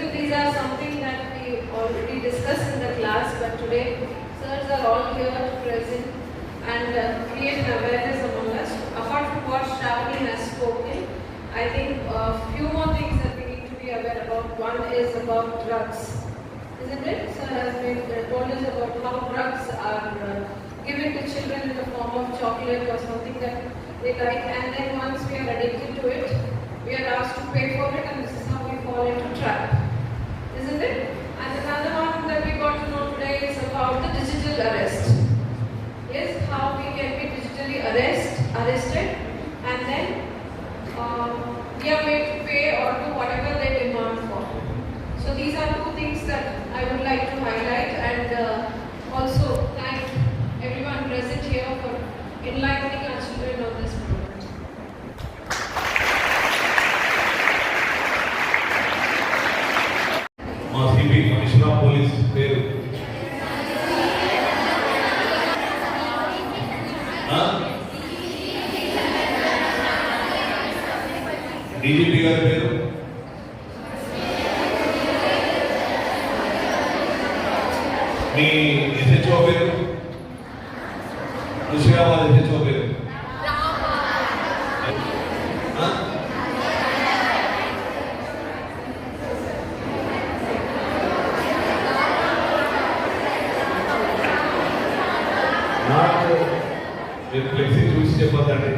Usually these are something that we already discussed in the class, but today sirs are all here present and create an awareness among us. Apart from what Shravani has spoken, I think a few more things that we need to be aware about. One is about drugs. Isn't it? Sir has told us about how drugs are given to children in the form of chocolate or something that they like, and then once we are addicted to it, we are asked to pay for it, and this is how we fall into trap. Isn't it? And another one that we got to know today is about the digital arrest. Yes, how we can be digitally arrested, and then we are made to pay or do whatever they demand for. So these are two things that I would like to highlight, and also thank everyone present here for enlightening our children on this program. మా CP commissioner of police పేరు DGP గారి పేరు మీ SHO పేరు Musheerabad SHO పేరు నాకు మీరు flexi చూసి చెప్పొద్దండి.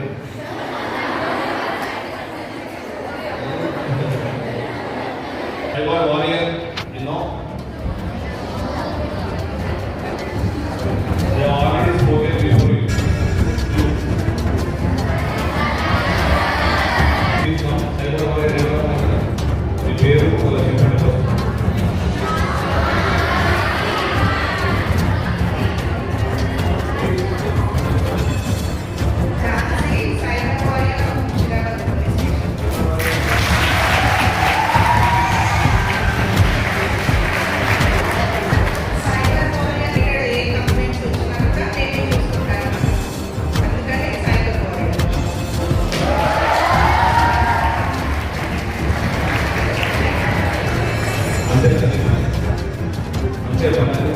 Cyber warrior, you know. They are already spoken before you. Please come, cyber warrior. మీ పేరు అలా చెప్పండి. అంతే పని,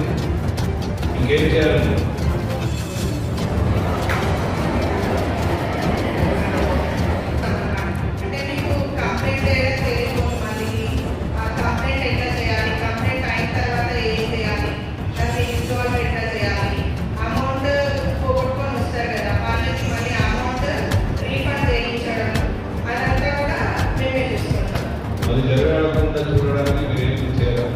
ఇంకేం చేయాలి? అంటే మీకు కంప్లైంట్ చేయడం తెలియదు, మళ్ళీ ఆ కంప్లైంట్ ఎట్లా చేయాలి, కంప్లైంట్ అయిన తర్వాత ఏం చేయాలి, దాన్ని ఇన్స్టాల్ ఎట్లా చేయాలి, అమౌంట్ పోగొట్టుకొని వస్తారు కదా, వాళ్ళకి మళ్ళీ అమౌంట్ రీఫండ్ చేయించడం, అదంతా కూడా మేమే చూసుకుంటాం. అది జరగకుండా చూడడానికి మీరు ఏం చేయాలి?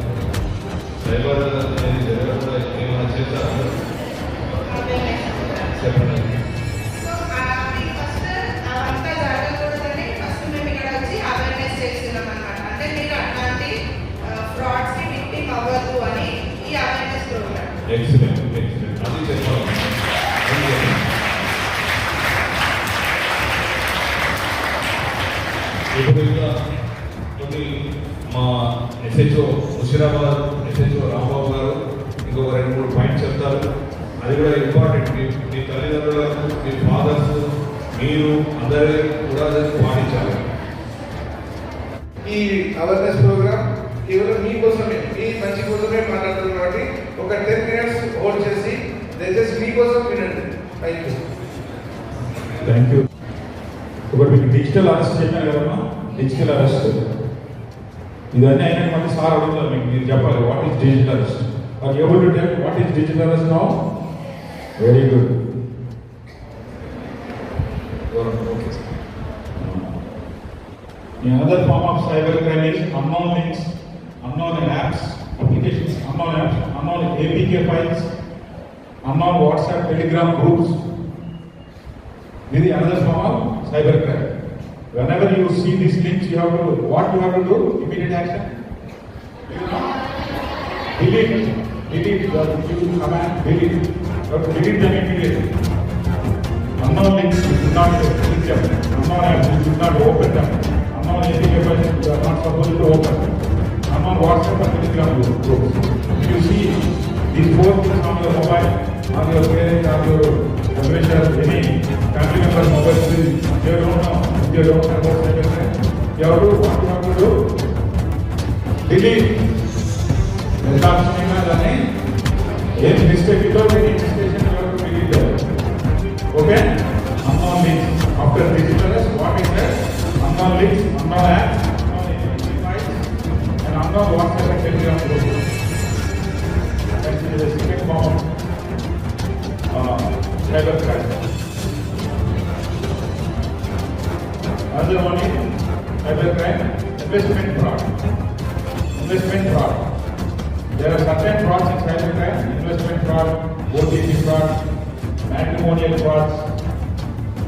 సైబర్ అనేది జరగకుండా ఏమైనా చేస్తారా? చెప్పండి. సో అది ఫస్ట్ అవంతా జరగకూడదని ఫస్ట్ మేము ఇక్కడ వచ్చి అవేర్నెస్ చేస్తున్నాం అన్నమాట. అంటే మీరు అట్లాంటి ఫ్రాడ్స్కి విక్టిమ్ అవ్వద్దు అని ఈ అవేర్నెస్ ప్రోగ్రామ్. Excellent, excellent. అది చెప్పాలి. ఇప్పుడు ఇంకా కొన్ని మా ఎస్హెచ్ఓ ముషిరాబాద్ ఎస్హెచ్ఓ రాంబాబు గారు ఇంకొక 2-3 పాయింట్స్ చెప్తారు. అది కూడా ఇంపార్టెంట్. మీ తల్లిదండ్రులకు, మీ ఫాదర్స్, మీరు అందరూ కూడా పాటించాలి. ఈ అవేర్నెస్ ప్రోగ్రామ్ కేవలం మీకోసమే, మీ మంచి కోసమే మాట్లాడుతుంది కాబట్టి ఒక 10 minutes హోల్డ్ చేసి దయచేసి మీకోసం వినండి. Thank you. ఒకటి మీకు డిజిటల్ అరెస్ట్ చెప్పాను కదమ్మా, డిజిటల్ అరెస్ట్ ఇవన్నీ అయినా మళ్ళీ సార్ అడుగుతారు మీకు, మీరు చెప్పాలి what is digital arrest. Are you able to tell what is digital arrest now? Very good. Another form of cyber crime is unknown links, unknown apps, applications, unknown apps, unknown APK files, unknown WhatsApp, Telegram groups. This is another form of cyber crime. Whenever you see these links, you have to, what you have to do? Immediate action. Delete the command, delete. You have to delete them immediately. Unknown links, you should not click them. Unknown apps, you should not open them. Unknown APK files, you are not supposed to open. Unknown WhatsApp and Telegram groups. If you see these 4 things on your mobile, on your parent, on your generation, any family member mobile, you don't know, you don't have what cyber crime. You have to, what you have to do? delete. That's any mistake without any mistaken, you have to delete that. Okay? Unknown links. After visitors, what is that? Unknown links, unknown apps, unknown device, and unknown WhatsApp and Telegram group. That is the second form of cybercrime. Another one is cybercrime, investment fraud. Investment fraud. There are certain frauds in cybercrime: investment fraud, OTC fraud, matrimonial frauds.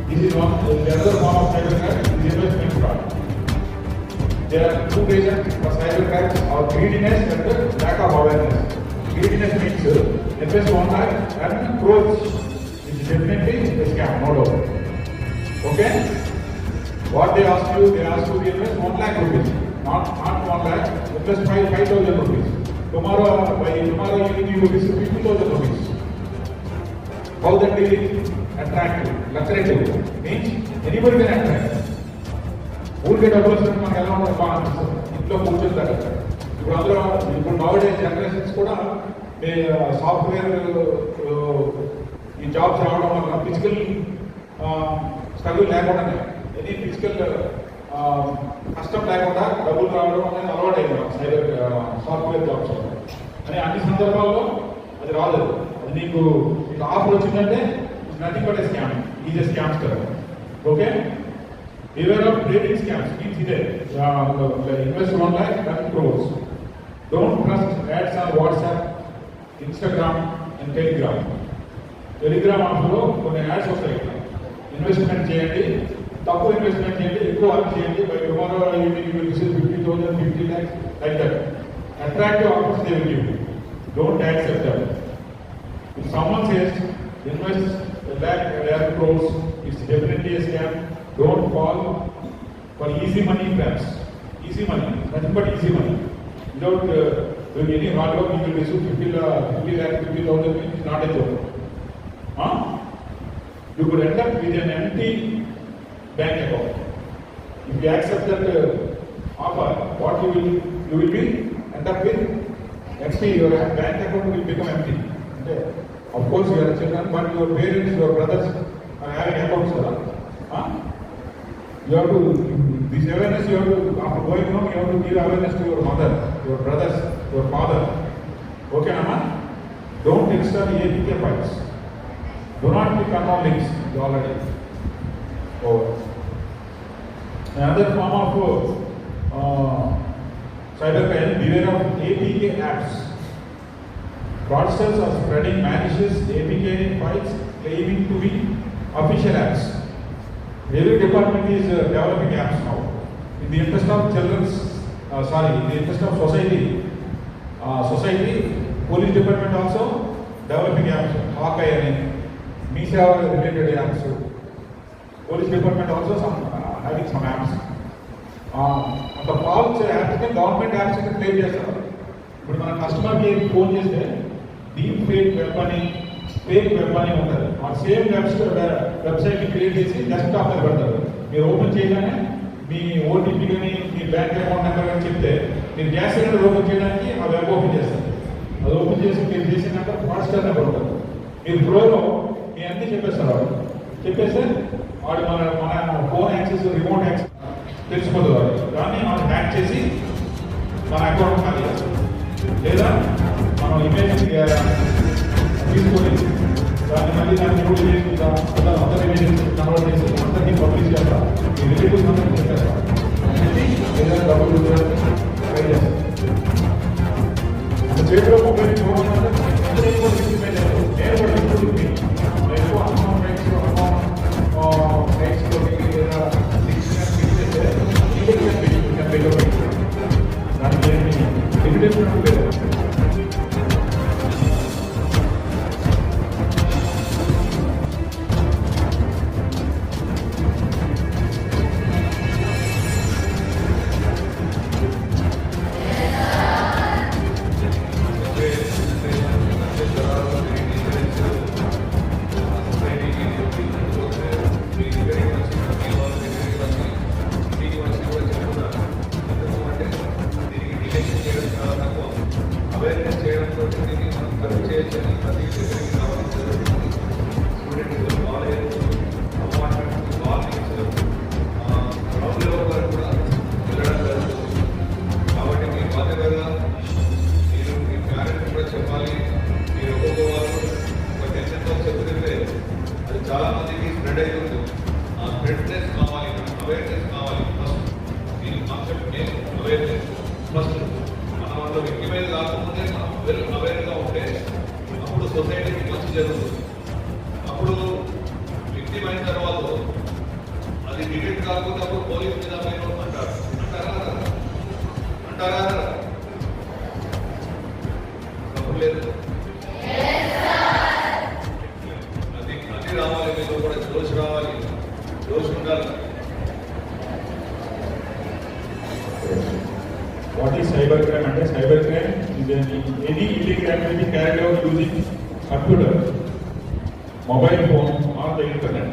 This is one. The other form of cybercrime is investment fraud. There are two reasons for cybercrime: or greediness and lack of awareness. Greediness means invest 1 lakh and crores. It is definitely a scam, no doubt. Okay? What they ask you to invest 1 lakh rupees, not 1 lakh. Invest 5,000 rupees. Tomorrow evening you will receive 50,000 rupees. How that will attractive, lucrative means anybody can attract. ఊరికే డబ్బులు వస్తే మనకు ఎలా ఉంటుంది బాగా అనిపిస్తుంది, ఇంట్లో కూర్చుంటారు. ఇప్పుడు నవడేస్ జనరేషన్స్ కూడా సాఫ్ట్వేర్ ఈ జాబ్స్ రావడం వల్ల ఫిజికల్ స్ట్రగుల్ లేకుండానే, ఎనీ ఫిజికల్ కష్టం లేకుండా డబ్బులు రావడం అనేది అలవాటైంది సైబర్ సాఫ్ట్వేర్ జాబ్స్ అని. అన్ని సందర్భాల్లో అది రాలేదు. అది నీకు ఆఫర్ వచ్చిందంటే it's nothing but a scam, is a scams కదా. Okay? Beware of trading scams means invest 1 lakh, 10 crores. Don't trust ads on WhatsApp, Instagram and Telegram. Telegram ఆఫ్లో కొన్ని యాడ్స్ వస్తాయి. ఇన్వెస్ట్మెంట్ చేయండి, తక్కువ ఇన్వెస్ట్మెంట్ చేయండి, ఎక్కువ అర్న్ చేయండి. By tomorrow you will receive 50,000, 50 lakhs like that. Attractive offers they will give you. Don't accept that. If someone says invest 1 lakh, 10 crores, it's definitely a scam. Don't fall for easy money traps. Easy money, nothing but easy money. Without doing any hard work, you will receive 50 lakh, 50,000. It's not a joke. You could end up with an empty bank account. If you accept that offer, what you will be end up with empty. Your bank account will become empty. Okay. Of course, you are a children, but your parents, your brothers are having accounts. You have to, this awareness you have to, after going home, you have to give awareness to your mother, your brothers, your father. Okay, Nama? Don't install APK files. Do not click on all links. You already. Over. Another form of cybercrime, beware of APK apps. Fraudsters are spreading malicious APK files claiming to be official apps. Every department is developing apps now. In the interest of in the interest of society, police department also developing apps. Hawkeye and MISA related apps. Police department also having some apps. The false apps, government apps claim చేస్తారు. ఇప్పుడు మన కస్టమర్కి phone చేస్తే deep fake web అని ఉంటుంది. ఆ same వెబ్సైట్ని create చేసి డెస్క్టాప్ మీద పెడతారు. మీరు ఓపెన్ చేయగానే మీ ఓటీపీ కానీ మీ బ్యాంక్ అకౌంట్ నెంబర్ కానీ చెప్తే మీరు గ్యాస్ సిలిండర్ ఓపెన్ చేయడానికి ఆ వెబ్ ఓపెన్ చేస్తారు. అది ఓపెన్ చేసి మీరు చేసినాక వాట్స్టర్ నెంబర్ ఉంటుంది. మీరు ఫ్లోలో మీ అన్నీ చెప్పేస్తారు. చెప్పేస్తే వాడు మన ఫోన్ యాక్సెస్, రిమోట్ యాక్సెస్ తెలిసిపోతుంది. దాన్ని మనం హ్యాక్ చేసి మన అకౌంట్ ఖాళీ చేస్తాం. లేదా మనం ఇమేజ్ తీసుకొని దాన్ని మళ్ళీ దాన్ని కూడా చేసుకుంటాం. అందరి ఇమేజెస్ కన్వర్ట్ చేసి అందరికీ పబ్లిష్ చేస్తాం. ఈ రిలేటివ్స్ అందరికీ చెప్పేస్తాం. ఏదైనా డబ్బులు ట్రై చేస్తాం. చేతిలో మొబైల్ చూడాలంటే నేను కూడా ఎక్కువ అమౌంట్ రైట్స్లో ఏదైనా దానికి ఎవిడెన్స్ లేదు. Thank you. ప్రతి దగ్గరికి రావడం జరుగుతుంది. Students college apartment colonies ground level వరకు కూడా వెళ్ళడం జరుగుతుంది. కాబట్టి మీ బాధ్యతగా మీరు మీ పేరెంట్స్ కూడా చెప్పాలి. మీరు ఒక్కొక్కవారు ఒక టెన్షన్తో చెప్తుంటే అది చాలా మందికి స్ప్రెడ్ అవుతుంది. ఆ స్ప్రెడ్నెస్ కావాలి, అవేర్నెస్ కావాలి. ఫస్ట్ దీని కాన్సెప్ట్ మెయిన్ అవేర్నెస్. ఫస్ట్ మనం అందులో వ్యక్తిమైన కాకముందే మనం వెల్ అవేర్గా ఉంటే అప్పుడు సొసైటీకి మంచి జరుగుతుంది. అప్పుడు వ్యక్తిమైన తర్వాత అది డిటెక్ట్ కాకపోతే అప్పుడు పోలీస్ మీద మీరు అంటారా తప్పు లేదు. అది రావాలి, మీలో కూడా జోష్ రావాలి, జోష్ ఉండాలి. What is cybercrime? And cybercrime is any illegal activity carried out using computer, mobile phone, or the internet.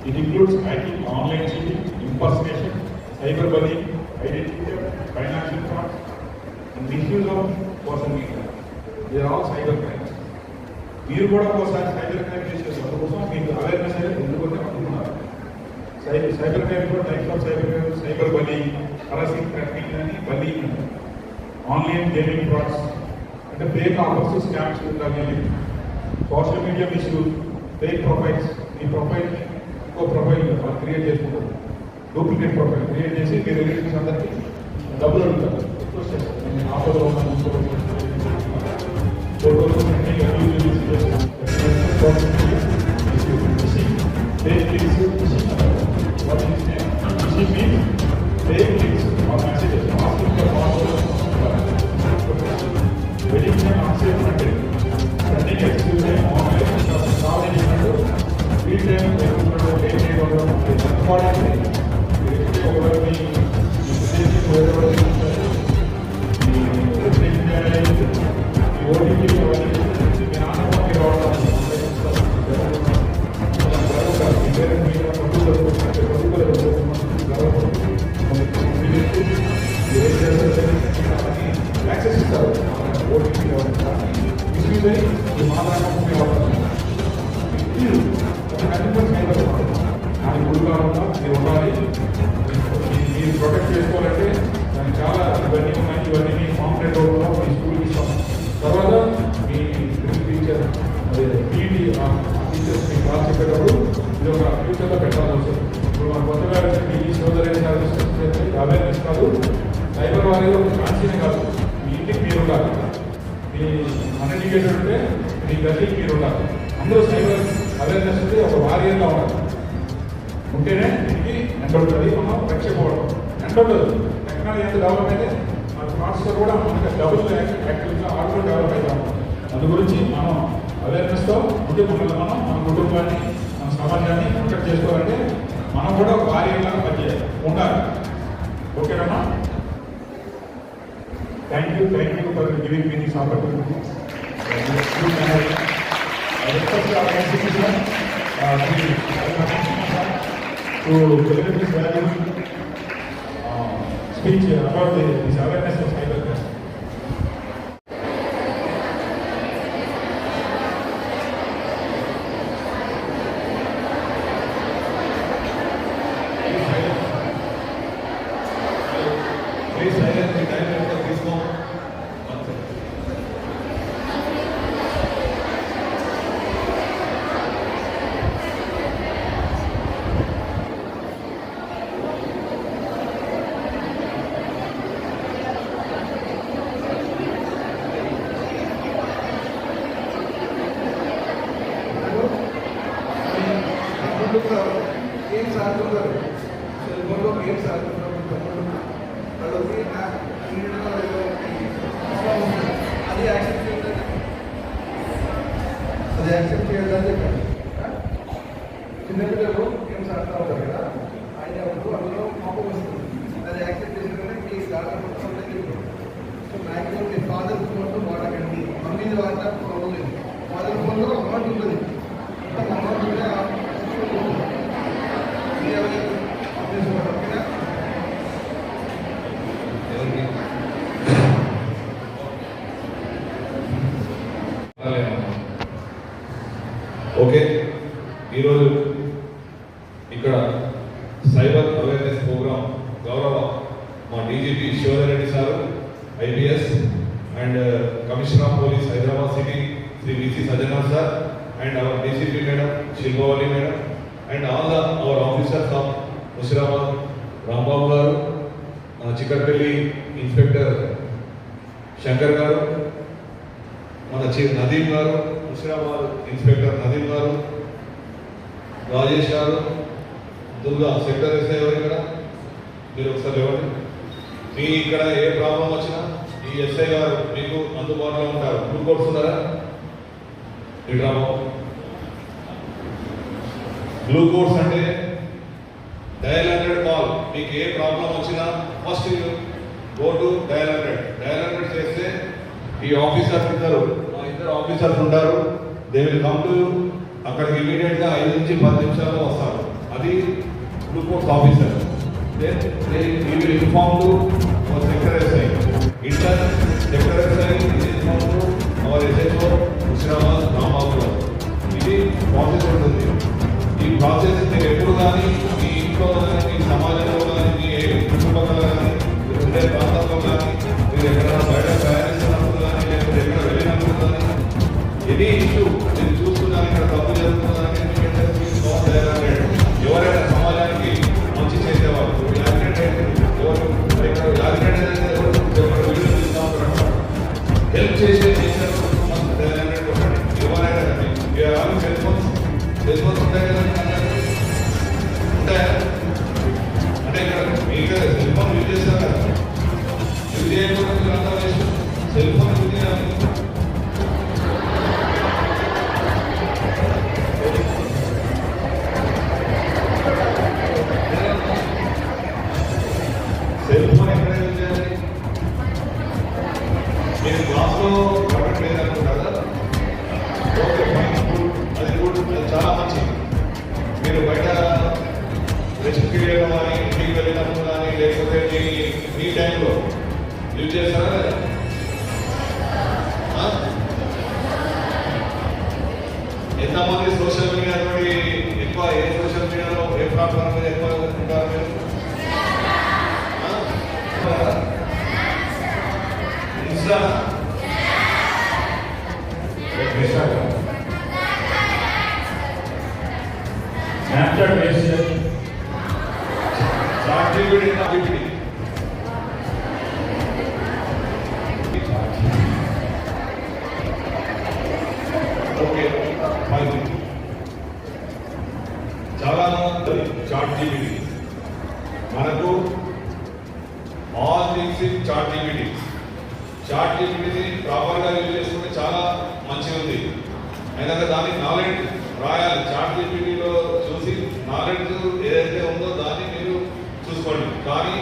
It includes hacking, online cheating, impersonation, cyberbullying, identity theft, financial fraud, and misuse of personal data. They are all cybercrimes. మీరు కూడా ఒకసారి cyber crime చేసే అందుకోసం మీకు awareness అనేది ఎందుకంటే అనుకున్నారు. Cyber crime కూడా types of cyber crime, cyber bullying, harassing, trafficking అని బలింగ్, ఆన్లైన్ గేమింగ్ ఫ్రాడ్స్ అంటే ఫేక్ ఆఫర్స్, స్కామ్స్ కానీ, social media misuse, fake profiles. ఈ ప్రొఫైల్ ఇంకో ప్రొఫైల్ క్రియేట్ చేసుకుంటారు, డూప్లికేట్ ప్రొఫైల్ క్రియేట్ చేసి మీ రిలేటివ్స్ అందరికీ డబ్బులు అడుగుతారు. ఆఫర్లో ఫోటోలు యాక్సెస్ ఇస్తారు. ఓటీపీ దానికి గురి కాకుండా మీరు ఉండాలి. మీరు ప్రొటెక్ట్ చేసుకోవాలంటే దానికి చాలా ఇవన్నీ ఉన్నాయి. ఇవన్నీ మీ కాంప్లైంట్ రూపంలో మీ స్కూల్కి ఇస్తాం. తర్వాత మీ టీచర్ అదే పీటీ టీచర్స్ మీ క్లాస్ చెప్పేటప్పుడు ఇది ఒక ఫ్యూచర్లో పెట్టాల్సి వస్తుంది. ఇప్పుడు మన కొత్తగా ఈ సోదరైన సర్వీసెస్ అవేర్నెస్ కాదు, సైబర్ వారిలో కాన్సీనే కాదు, మీ ఇంటికి మీరు ఉండాలి. మీ అన్ఎడ్యుకేటెడ్ ఉంటే మీ గదికి మీరు ఉండాలి. అందరూ సైబర్ అవేర్నెస్ ఉంది, ఒక వారియర్గా ఉండాలి. ఉంటేనే ఇది ఎండవుతుంది, మనం రక్షపోవడం ఎండవుతుంది. టెక్నాలజీ ఎంత డెవలప్ అయితే మన ఫ్రాడ్స్లో కూడా మనకి డబుల్ యాక్టివ్గా ఆటో డెవలప్ అవుతాం. అందు గురించి మనం అవేర్నెస్తో ఉంటే మనల్ని మనం మన కుటుంబాన్ని మన సమాజాన్ని ప్రొటెక్ట్ చేసుకోవాలంటే మనం కూడా ఒక వారియర్గా పనిచేయాలి, ఉండాలి. ఓకేనమ్మా? Thank you for giving me this opportunity. to deliver this valuable speech about this awareness of cybercrime. Please silence the time of this moment. Games ఆడుతున్నారు, సెల్ ఫోన్లో గేమ్స్ ఆడుతున్నారు. వాళ్ళకి అది యాక్సెప్ట్ చేయొద్దని చెప్పండి. చిన్నపిల్లలు గేమ్స్ ఆడుతూ ఉంటారు కదా, ఆడినప్పుడు అందులో కోపం వస్తుంది. అది యాక్సెప్ట్ చేసుకుంటే మీ దాంట్లో మొత్తం తెలియదు. సో మ్యాక్సిమం మీ ఫాదర్ ఫోన్లో వాడకండి, మమ్మీది వాడినా ప్రాబ్లం లేదు. ఫాదర్ ఫోన్లో అమౌంట్ ఉంటుంది, అమౌంట్ ఉంటే ఓకే, ఈరోజు ఇక్కడ సైబర్ అవేర్నెస్ ప్రోగ్రామ్ గౌరవ మా DGP Shivareddy sir IPS and commissioner of police Hyderabad city Shri VC Sajjanar sir and our DCP madam Shilpavalli madam and all our officers of Musheerabad Rambabu garu, Chikkadpally inspector Shankar గారు, మన చీఫ్ నదీం గారు, ముషిరాబాద్ ఇన్స్పెక్టర్ నదీం గారు, రాజేష్ గారు, దుర్గా సెక్టర్ ఎస్ఐ ఎవరు ఇక్కడ మీరు ఒకసారి ఇవ్వండి. మీ ఇక్కడ ఏ ప్రాబ్లం వచ్చినా ఈ ఎస్ఐ గారు మీకు అందుబాటులో ఉంటారు. గ్రూప్ కోర్స్ ఉన్నారా? బ్లూ కోర్స్ అంటే డయల్ 100 కాల్. మీకు ఏ ప్రాబ్లం వచ్చినా ఫస్ట్ గో టు డయల్ 100 చేస్తే ఈ ఆఫీసర్స్ ఇద్దరు ఆఫీసర్స్ ఉంటారు. దే విల్ కమ్ టు అక్కడికి ఇమీడియట్ గా 5 నుంచి 10 నిమిషాల్లో వస్తారు. అది blue course officer. He will inform to our sector SI. Intern sector SI is informed to our SHO Musheerabad Rambabu. ఇది ప్రాసెస్ ఉంటుంది. ఈ ప్రాసెస్ మీరు ఎప్పుడు కానీ మీ ఇంట్లో కానీ మీ సమాజంలో కానీ మీ చుట్టుపక్కల కానీ మీరు ఉండే ప్రాంతంలో కానీ మీరు ఎక్కడైనా బయట ప్రయాణిస్తున్నప్పుడు కానీ లేకపోతే ఎక్కడ వెళ్ళినప్పుడు కానీ ఎనీ ఇష్యూ మీరు చూస్తున్నారు ఇక్కడ తప్పు జరుగుతుందని ఎవరైనా సమాజానికి మంచి చేసేవారు హెల్ప్ చేసే ఎవరైనా సెల్ ఫోన్స్ ఉంటాయి కదా, ఉంటాయా? అంటే ఇక్కడ మీకు సెల్ ఫోన్ యూజ్ చేస్తారు కదా, యూజ్ చేయకుండా మీరు అంతా వేస్ట్. సెల్ ఫోన్ యూజ్ చేయాలి. సెల్ ఫోన్ ఎక్కడ యూజ్ చేయాలి? మీరు క్లాస్లో పడట్లేదు అనుకుంటారా? Okay, fine, good. అది గుడ్, చాలా మంచిది. మీరు బయట రెస్ట్కి వెళ్ళడం కానీ ఇంటికి వెళ్ళినప్పుడు కానీ లేకపోతే మీ టైంలో యూజ్ చేస్తారా? ఎంతమంది సోషల్ మీడియా తోటి ఎక్కువ ఏ సోషల్ మీడియాలో ఏ ప్లాట్ఫామ్ మీద ఎక్కువ ఉంటారు మీరు? ఇన్స్టా, Snapchat వేస్తే చార్జీబీడీ ఓకే, చాలా చార్జీబీడీ మనకు ఆల్ థింగ్స్ ఇన్ చార్జీబీడీ. చార్జీబీడీని ప్రాపర్గా యూజ్ చేసుకుంటే చాలా మంచిగా ఉంది. అయినా దాన్ని నాలెడ్జ్ రాయాలి. చార్జీబీడీలో చూసి నాలెడ్జ్ ఏదైతే ఉందో దాన్ని మీరు చూసుకోండి. కానీ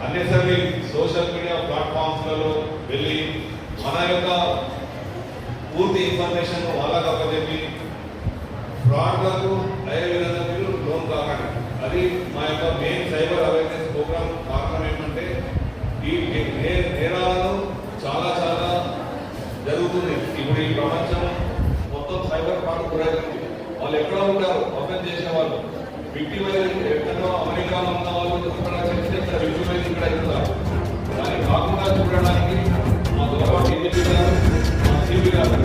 అన్నెసరీ సోషల్ మీడియా ప్లాట్ఫామ్స్లలో వెళ్ళి మన యొక్క పూర్తి ఇన్ఫర్మేషన్ వాళ్ళకి అప్పచెప్పి ఫ్రాడ్లకు అయ్యే విధంగా మీరు లోన్ కాకండి. అది మా యొక్క మెయిన్ సైబర్ అవేర్నెస్ ప్రోగ్రామ్ కారణం ఏంటంటే ఈ నేరాలను చాలా చాలా జరుగుతుంది. ఇప్పుడు ఈ ప్రపంచం మొత్తం సైబర్ ఫ్రాడ్ గురైంది. వాళ్ళు ఎక్కడ ఉంటారు ఓపెన్ చేసే వాళ్ళు, విక్టిమైజ్ ఎక్కడో అమెరికాలో ఉన్న వాళ్ళు ఇక్కడ చేస్తే ఇక్కడ విక్టిమైజ్ ఇక్కడ అవుతున్నారు. దాన్ని కాకుండా చూడడానికి మా గౌరవ డీజీపీ గారు, మా సిపి గారు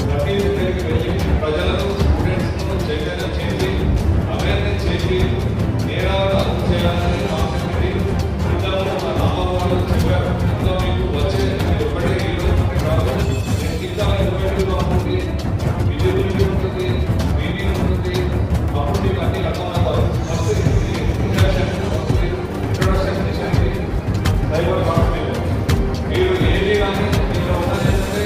ప్రతి దగ్గరికి వెళ్ళి ప్రజలను స్టూడెంట్స్ను చైతన్యం చేసి అవేర్నెస్ చేసి నేరాలను అదుపు చేయాలని కాన్సెప్ట్ ఇద్దరు రామబాబు గారు చెప్పారు. ఇందులో మీకు వచ్చే ఒకటే ఈరోజు కాదు, ఇంకా ఇన్వైటివ్గా ఉంటుంది, విజిబిలిటీ ఉంటుంది, మీటింగ్ ఉంటుంది. అప్పుడు మీకు అన్ని అర్థమవుతారు. ఫస్ట్ ఇంట్రడక్షన్ చేసేది సైబర్ ఫ్రాడ్ మీద. మీరు ఏది కానీ మీరు ఉన్నది ఏంటంటే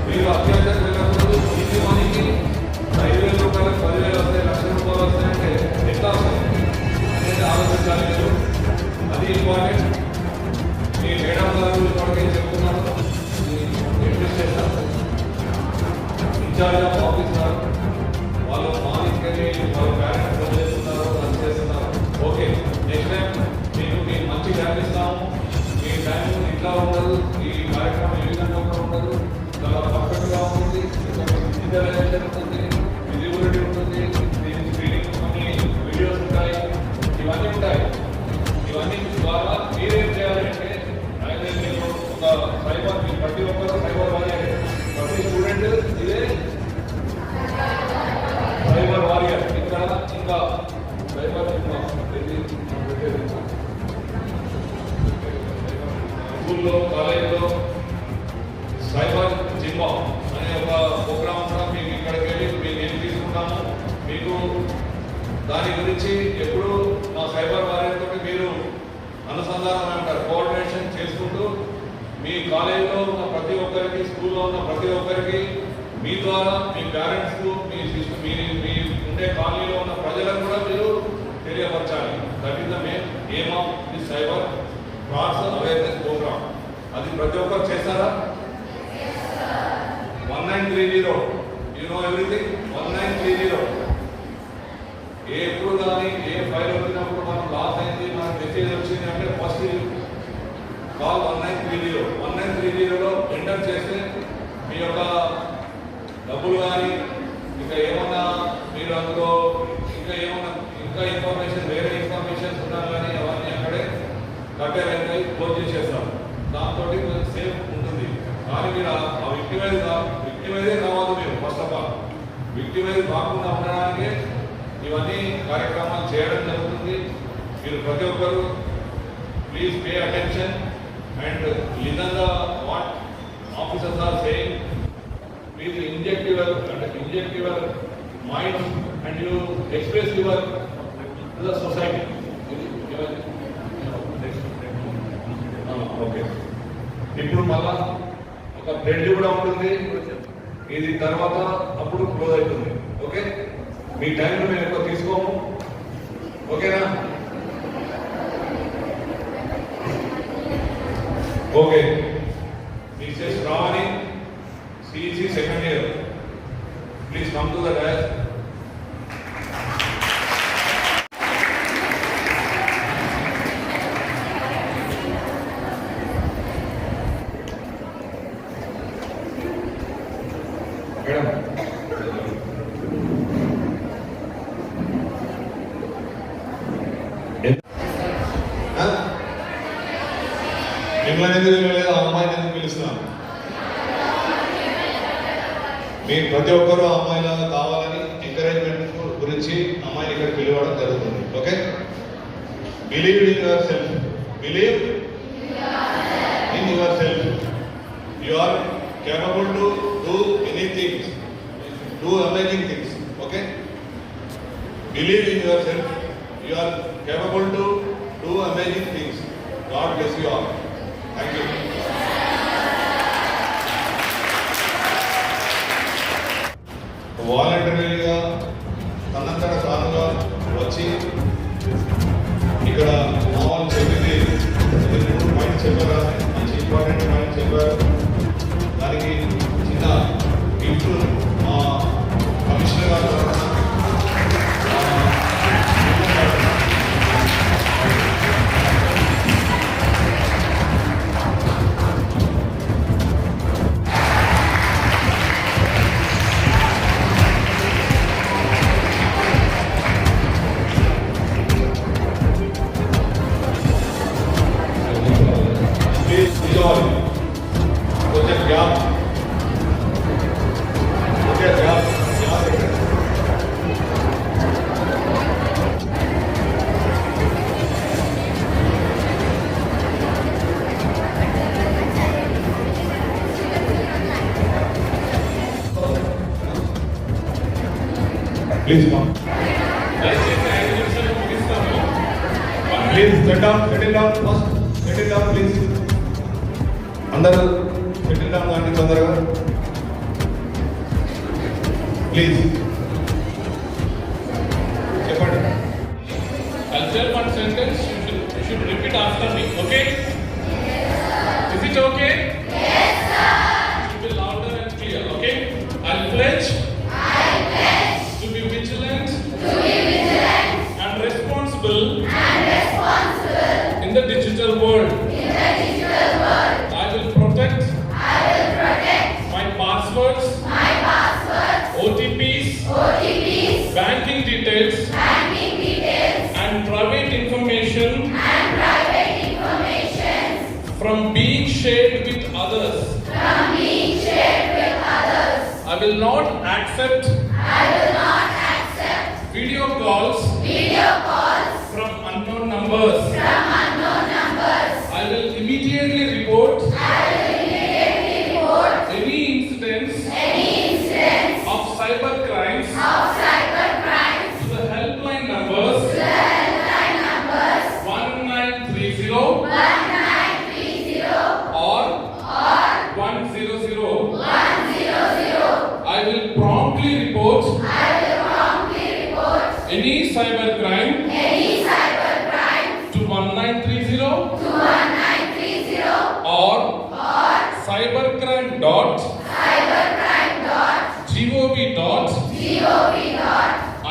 మీరు అత్యాచారం వెళ్ళకూడదు. ఈజీ మనీకి 5,000 రూపాయలకు 10,000 వస్తాయి, 1,00,000 రూపాయలు వస్తాయంటే ఎట్లా వస్తాయి అనేది ఆలోచించాలి మీరు. అది ఇంపార్టెంట్. మీ మేడం గారు ఇప్పటికే చెప్తున్నారు, అడ్మినిస్ట్రేషన్ ఇన్ఛార్జ్ ఆఫ్ ఆఫీసర్ వాళ్ళు మార్నింగ్ వాళ్ళ పేరెంట్స్ ఫోన్ చేస్తున్నారు, రన్ చేస్తున్నారు. ఓకే, నెక్స్ట్ టైం మీకు మంచి టైం ఇస్తాము. మీ టైం ఇట్లా ఉండదు, ఈ కార్యక్రమం ఏ విధంగా కూడా ఉండదు, చాలా పర్ఫెక్ట్గా ఉంటుంది, ఉంటుంది, విజిబిలిటీ దాని గురించి ఎప్పుడు మా సైబర్ వారియర్తో మీరు అనుసంధానం ఉంటారు, కోఆర్డినేషన్ చేసుకుంటూ మీ కాలేజీలో ఉన్న ప్రతి ఒక్కరికి, స్కూల్లో ఉన్న ప్రతి ఒక్కరికి, మీ ద్వారా మీ పేరెంట్స్కు, మీ ఉండే కాలనీలో ఉన్న ప్రజలకు కూడా మీరు తెలియపరచాలి. That is the main aim of the cyber frauds awareness programme. అది ప్రతి ఒక్కరు చేస్తారా? 1930, యూ నో ఎవ్రీథింగ్. 1930 ఎప్పుడు కానీ ఏ ఫైల్ వచ్చినప్పుడు మనం లాస్ అయింది, మనకు మెసేజ్ వచ్చింది అంటే ఫస్ట్ కాల్ 1930. 1930లో ఎంటర్ చేస్తే మీ యొక్క డబ్బులు కానీ ఇంకా ఏమన్నా మీరు అందులో ఇంకా ఇన్ఫర్మేషన్, వేరే ఇన్ఫర్మేషన్స్ ఉన్నా కానీ అవన్నీ అక్కడే కట్టేరైతే క్లోజ్ చేసేస్తారు. దాంతో సేఫ్ ఉంటుంది. కానీ మీరు ఆ విక్టిమైజే కావాలి. మీరు ఫస్ట్ ఆఫ్ ఆల్ విక్టిమైజ్ కాకుండా ఉండడానికి ఇవన్నీ కార్యక్రమాలు చేయడం జరుగుతుంది. మీరు ప్రతి ఒక్కరు please pay attention and listen the what officers are saying. Please inject your mind and you express your to the society. Okay. ఇప్పుడు మళ్ళా ఒక బ్రెడ్ కూడా ఉంటుంది. ఇది తర్వాత అప్పుడు క్లోజ్ అవుతుంది. ఓకే, మీ టైంలో మేము ఎక్కువ తీసుకోము. ఓకేనా? Okay. Mrs రావణి, CEC second year, please come to the dais. Madam. మిమ్మల్ని ఎందుకు పిలవలేదు, అమ్మాయిని ఎందుకు పిలుస్తున్నాను? మీరు ప్రతి ఒక్కరూ అమ్మాయిలాగా కావాలని ఎంకరేజ్మెంట్ గురించి అమ్మాయిని ఇక్కడ పిలవడం జరుగుతుంది. Okay, believe in yourself. Believe in yourself. You are capable to do anything, do amazing things. Okay, believe in yourself. You are capable to do amazing things. God bless you all. Thank you. వాలంటరీగా తనంతట తానుగా వచ్చి ఇక్కడ మామూలు చెప్పింది 3 points చెప్పారు. మంచి important points చెప్పారు. దానికి చిన్న గిఫ్ట్ మా కమిషనర్ గారు Please come. Please settle down first. Settle down please. అందరూ settle down కానీ తొందరగా. Please. చెప్పండి. I'll tell one sentence. You should repeat after me. Okay? Is it okay? Yes, sir. It should be louder and clear. Okay? I'll pledge. To be vigilant and responsible in the digital world. I will protect my passwords, OTPs, banking details, and private information from being shared with others. I will not accept video calls from unknown numbers. I will immediately report any incidents of cyber crimes to the helpline number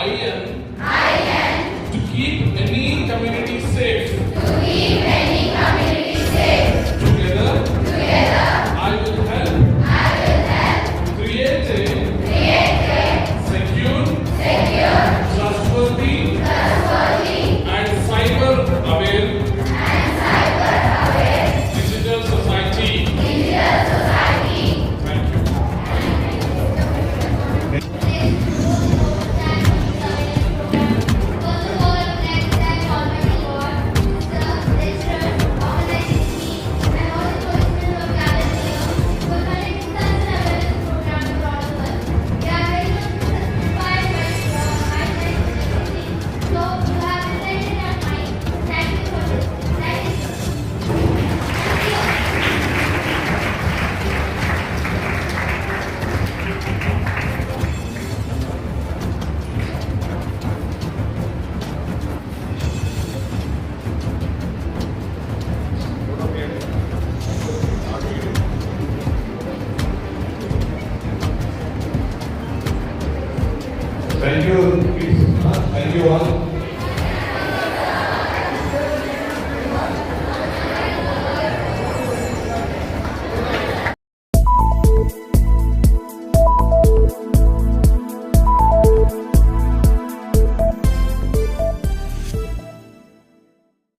to keep any community safe. Together, I will help create a secure, trustworthy, and cyber-aware digital society. Thank you. Thank you, kids. Thank you all.